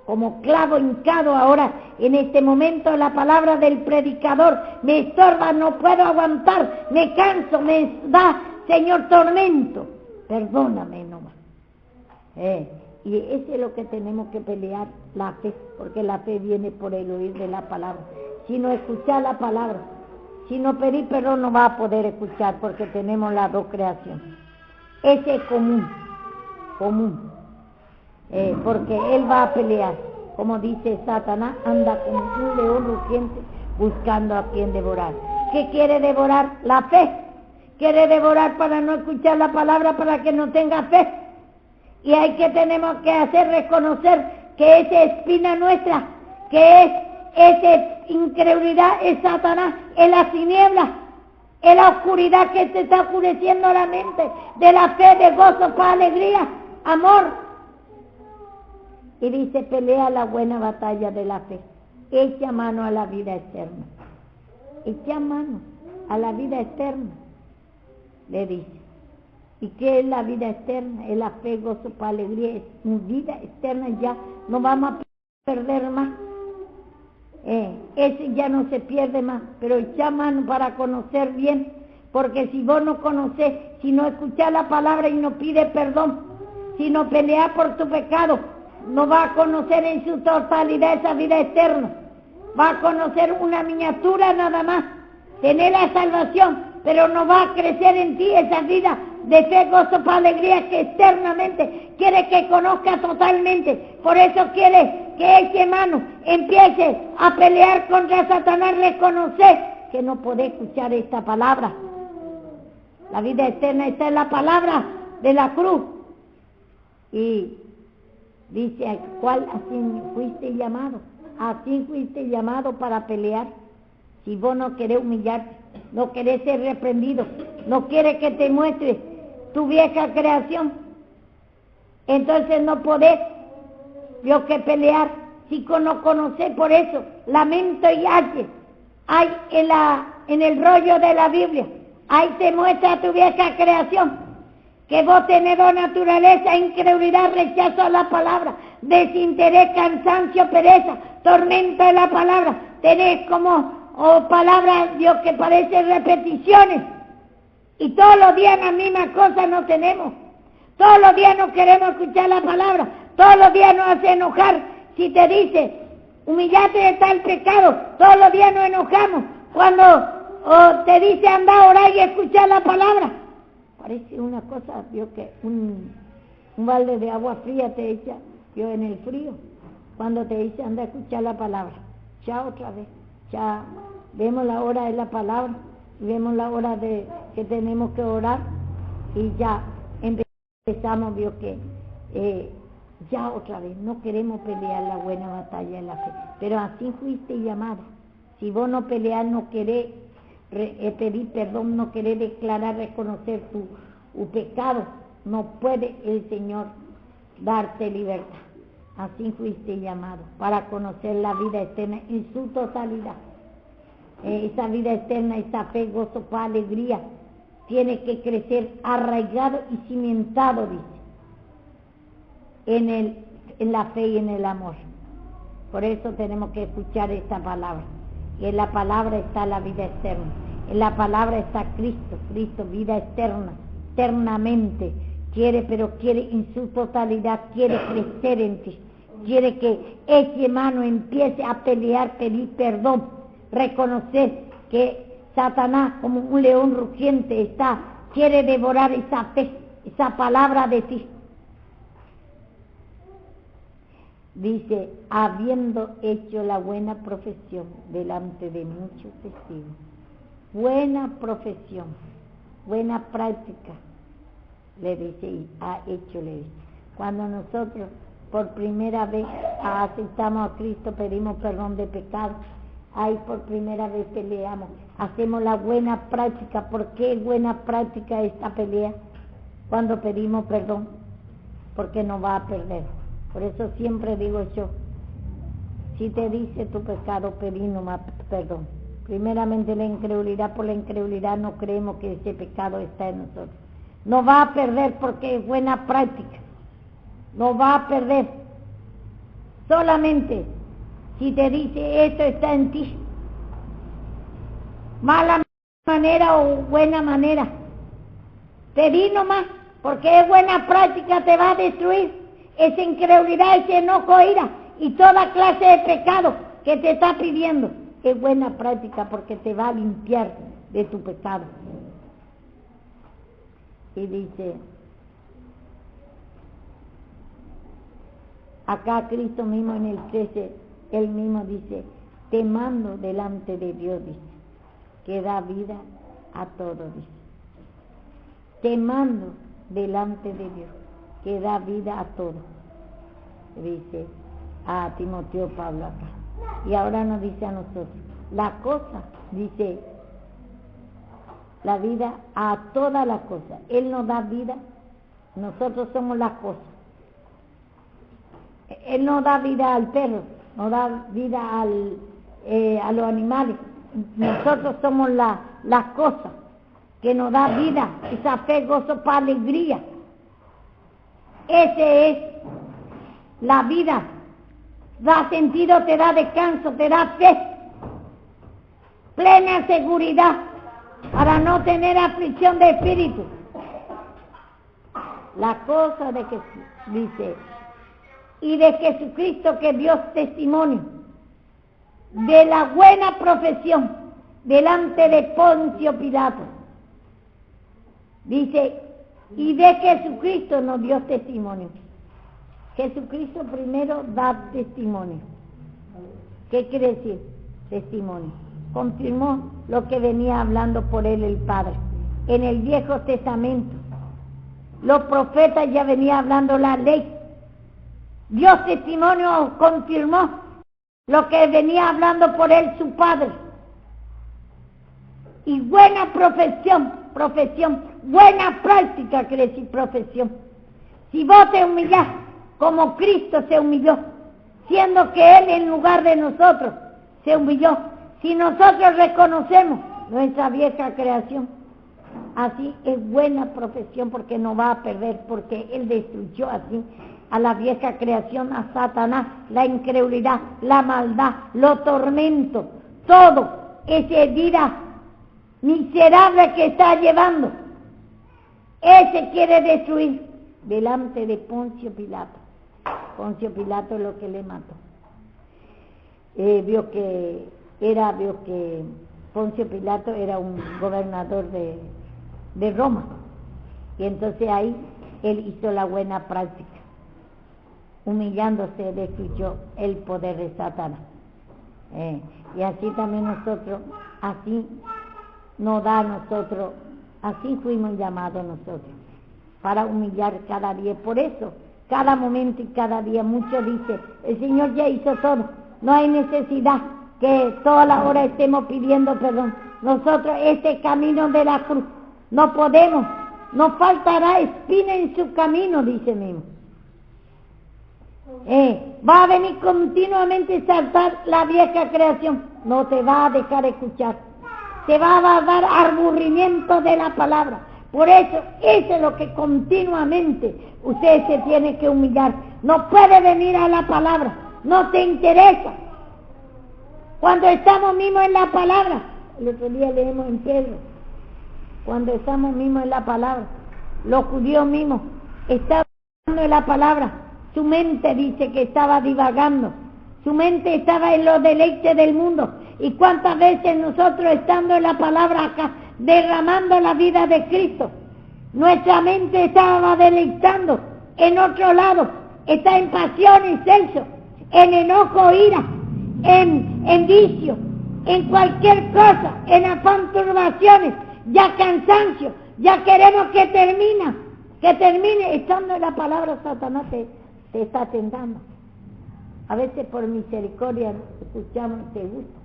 como clavo hincado ahora, en este momento la palabra del predicador me estorba, no puedo aguantar, me canso, me da, Señor, tormento, perdóname nomás. Y eso es lo que tenemos que pelear, la fe, porque la fe viene por el oír de la palabra. Si no escuchar la palabra, si no pedir perdón, no va a poder escuchar, porque tenemos las dos creaciones. Ese es común. Porque Él va a pelear, como dice Satanás, anda como un león rugiente buscando a quien devorar. ¿Qué quiere devorar? La fe. Quiere devorar para no escuchar la palabra, para que no tenga fe. Y tenemos que hacer reconocer que esa espina nuestra, que es esa incredulidad, es Satanás, es la tiniebla, es la oscuridad que se está oscureciendo la mente, de la fe, de gozo, paz, alegría, amor. Y dice, pelea la buena batalla de la fe, echa mano a la vida eterna, echa mano a la vida eterna, le dice. ¿Y qué es la vida eterna? Es la fe, gozo, paz, alegría, es vida eterna, ya no vamos a perder más, ese ya no se pierde más, pero echa mano para conocer bien, porque si vos no conocés, si no escuchás la palabra y no pides perdón, si no peleas por tu pecado, no va a conocer en su totalidad esa vida eterna. Va a conocer una miniatura nada más, tener la salvación, pero no va a crecer en ti esa vida de fe, gozo, paz, alegría que externamente quiere que conozca totalmente. Por eso quiere que eche mano, empiece a pelear contra Satanás, reconocer que no puede escuchar esta palabra. La vida eterna está en la palabra de la cruz. Y dice, ¿al cual así fuiste llamado? Así fuiste llamado para pelear. Si vos no querés humillarte, no querés ser reprendido, no quieres que te muestre tu vieja creación, entonces no podés, yo que pelear, si no conocés. Por eso, lamento y hay en el rollo de la Biblia, ahí te muestra tu vieja creación, que vos tenés dos naturaleza, incredulidad, rechazo a la palabra, desinterés, cansancio, pereza, tormento de la palabra, tenés como palabras, Dios, que parecen repeticiones, y todos los días la misma cosa no tenemos, todos los días no queremos escuchar la palabra, todos los días nos hace enojar, si te dice, humillate de tal pecado, todos los días nos enojamos, cuando o te dice anda a orar y escuchar la palabra. Parece una cosa, vio que un balde de agua fría te echa, vio en el frío, cuando te dice anda a escuchar la palabra. Ya otra vez, ya vemos la hora de la palabra, vemos la hora de que tenemos que orar y ya empezamos, vio que ya otra vez, no queremos pelear la buena batalla de la fe, pero así fuiste llamada. Si vos no peleás, no querés pedir perdón, no querés declarar, reconocer tu pecado, no puede el Señor darte libertad. Así fuiste llamado, para conocer la vida eterna en su totalidad. Esa vida eterna, esa fe, gozo, paz, alegría, tiene que crecer arraigado y cimentado, dice, en la fe y en el amor. Por eso tenemos que escuchar esta palabra. Y en la palabra está la vida eterna. En la palabra está Cristo, vida eterna, eternamente. Pero quiere en su totalidad, quiere crecer en ti. Quiere que ese hermano empiece a pelear, pedir perdón, reconocer que Satanás, como un león rugiente, quiere devorar esa fe, esa palabra de ti. Dice, habiendo hecho la buena profesión delante de muchos testigos. Buena profesión, buena práctica, le dice, y ha hecho, le dice. Cuando nosotros por primera vez aceptamos a Cristo, pedimos perdón de pecado, ahí por primera vez peleamos, hacemos la buena práctica. ¿Por qué buena práctica esta pelea? Cuando pedimos perdón, porque no va a perder. Por eso siempre digo yo, si te dice tu pecado, pedí nomás perdón. Primeramente la incredulidad, por la incredulidad no creemos que ese pecado está en nosotros. No va a perder porque es buena práctica. No va a perder. Solamente si te dice esto está en ti, mala manera o buena manera, pedí nomás, porque es buena práctica, te va a destruir esa incredulidad, ese enojo, ira y toda clase de pecado que te está pidiendo. Es buena práctica porque te va a limpiar de tu pecado. Y dice, acá Cristo mismo en el 13, él mismo dice, te mando delante de Dios, dice, que da vida a todos, dice. Te mando delante de Dios, que da vida a todos, dice a Timoteo Pablo acá. Y ahora nos dice a nosotros, la cosa, dice, la vida a todas las cosas. Él nos da vida, nosotros somos las cosas. Él no da vida al perro, no da vida a los animales. Nosotros somos las cosas que nos da vida, esa fe, gozo, paz, alegría. Ese es la vida. Da sentido, te da descanso, te da fe, plena seguridad para no tener aflicción de espíritu. La cosa de que dice, y de Jesucristo que dio testimonio de la buena profesión delante de Poncio Pilato. Dice, y de Jesucristo nos dio testimonio. Jesucristo primero da testimonio. ¿Qué quiere decir? Testimonio. Confirmó lo que venía hablando por él el Padre. En el Viejo Testamento, los profetas ya venían hablando la ley. Dios testimonio, confirmó lo que venía hablando por él su Padre. Y buena profesión, buena práctica, quiere decir profesión. Si vos te humillás como Cristo se humilló, siendo que Él en lugar de nosotros se humilló, si nosotros reconocemos nuestra vieja creación, así es buena profesión porque no va a perder, porque Él destruyó así a la vieja creación, a Satanás, la incredulidad, la maldad, los tormentos, todo ese vida miserable que está llevando. Él se quiere destruir delante de Poncio Pilato. Poncio Pilato es lo que le mató. Vio que Poncio Pilato era un gobernador de Roma, y entonces ahí él hizo la buena práctica, humillándose destruyó el poder de Satanás. Y así también nosotros, así nos da a nosotros, así fuimos llamados nosotros, para humillar cada día. Por eso, cada momento y cada día, muchos dicen, el Señor ya hizo todo, no hay necesidad que toda la hora estemos pidiendo perdón. Nosotros, este camino de la cruz, no podemos, nos faltará espina en su camino, dice mismo. Va a venir continuamente saltar la vieja creación, no te va a dejar escuchar, te va a dar aburrimiento de la palabra. Por eso es lo que continuamente usted se tiene que humillar. No puede venir a la palabra, no te interesa. Cuando estamos mismos en la palabra, el otro día leemos en Pedro, cuando estamos mismos en la palabra, los judíos mismos estaban en la palabra, su mente dice que estaba divagando, su mente estaba en los deleites del mundo. Y cuántas veces nosotros estando en la palabra acá, derramando la vida de Cristo, nuestra mente estaba deleitando en otro lado, está en pasión y sexo, en enojo, ira, en vicio, en cualquier cosa, en afán, turbaciones, ya cansancio, ya queremos que termine, estando en la palabra. Satanás te está tentando. A veces por misericordia escuchamos y te gusta,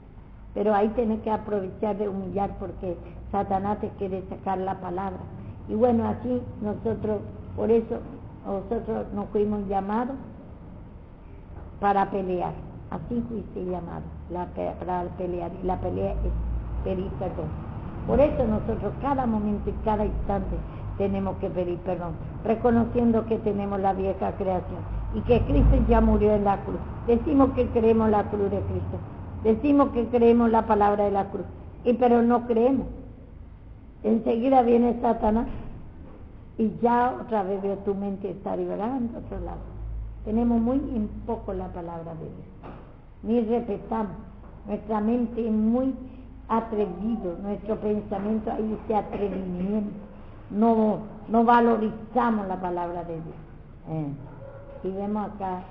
pero ahí tienes que aprovechar de humillar, porque Satanás te quiere sacar la palabra. Y bueno, así nosotros, por eso nosotros nos fuimos llamados para pelear. Así fuiste llamado, para pelear, y la pelea es pedir perdón. Por eso nosotros cada momento y cada instante tenemos que pedir perdón, reconociendo que tenemos la vieja creación y que Cristo ya murió en la cruz. Decimos que creemos la cruz de Cristo, decimos que creemos la palabra de la cruz, pero no creemos. Enseguida viene Satanás y ya otra vez veo tu mente está liberando a otro lado. Tenemos muy en poco la palabra de Dios, ni respetamos, nuestra mente es muy atrevido, nuestro pensamiento ahí dice atrevimiento, no valorizamos la palabra de Dios. Y vemos acá,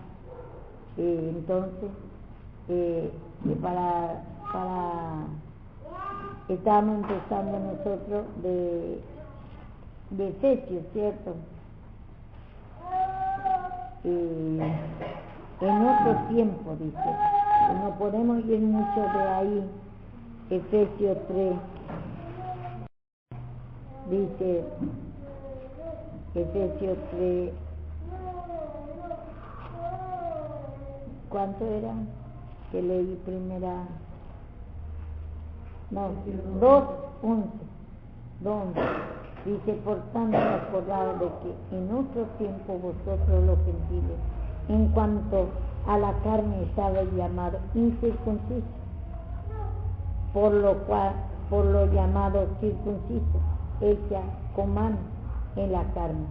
entonces, que estamos empezando nosotros de Efesios, ¿cierto? En otro tiempo, dice, no podemos ir mucho de ahí. Efesios 3 dice, Efesios 3, ¿cuánto era? Que leí primera, no, 2:11, dice, por tanto acordaos de que en otro tiempo vosotros los gentiles, en cuanto a la carne estabais llamados incircuncisos, por lo llamado circunciso, hecha con mano en la carne.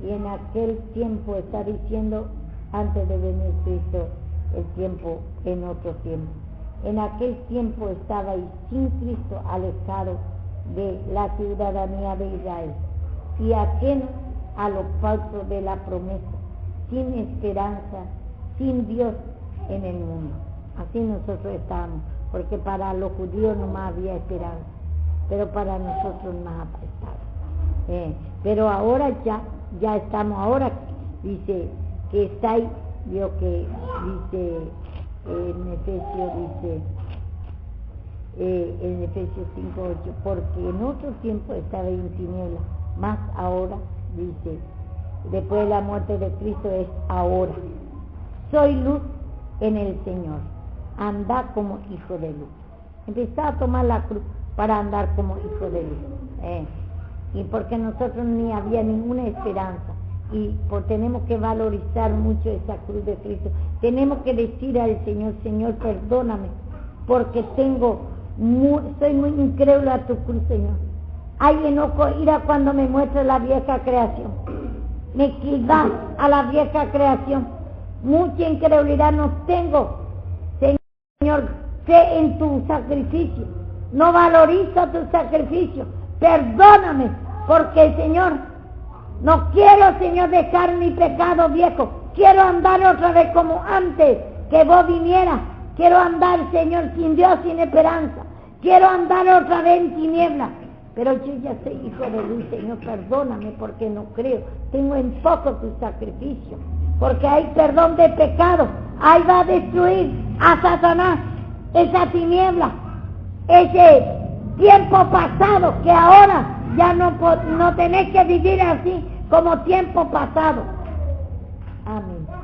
Y en aquel tiempo está diciendo, antes de venir Cristo, el tiempo, en otro tiempo. En aquel tiempo estabais sin Cristo, alejados de la ciudadanía de Israel y ajenos a los falsos de la promesa, sin esperanza, sin Dios en el mundo. Así nosotros estábamos, porque para los judíos no más había esperanza, pero para nosotros más estaba. Pero ahora ya estamos, ahora dice que estáis, vio que dice en Efesios, dice en Efesios 5:8, porque en otro tiempo estaba en tinieblas, más ahora, dice, después de la muerte de Cristo es ahora. Soy luz en el Señor, andad como hijo de luz. Empezá a tomar la cruz para andar como hijo de luz. Y porque nosotros ni había ninguna esperanza, y tenemos que valorizar mucho esa cruz de Cristo. Tenemos que decir al Señor, Señor, perdóname, porque soy muy incrédulo a tu cruz, Señor. Hay enojo, ira cuando me muestra la vieja creación, mezquindad a la vieja creación, mucha incredulidad no tengo, Señor, fe en tu sacrificio, no valorizo tu sacrificio, perdóname, porque Señor, no quiero, Señor, dejar mi pecado viejo, quiero andar otra vez como antes que vos vinieras, quiero andar, Señor, sin Dios, sin esperanza, quiero andar otra vez en tinieblas, pero yo ya soy hijo de luz, Señor, perdóname porque no creo, tengo en poco tu sacrificio, porque hay perdón de pecado, ahí va a destruir a Satanás, esa tiniebla, ese tiempo pasado que ahora ya no tenés que vivir así como tiempo pasado. Amén.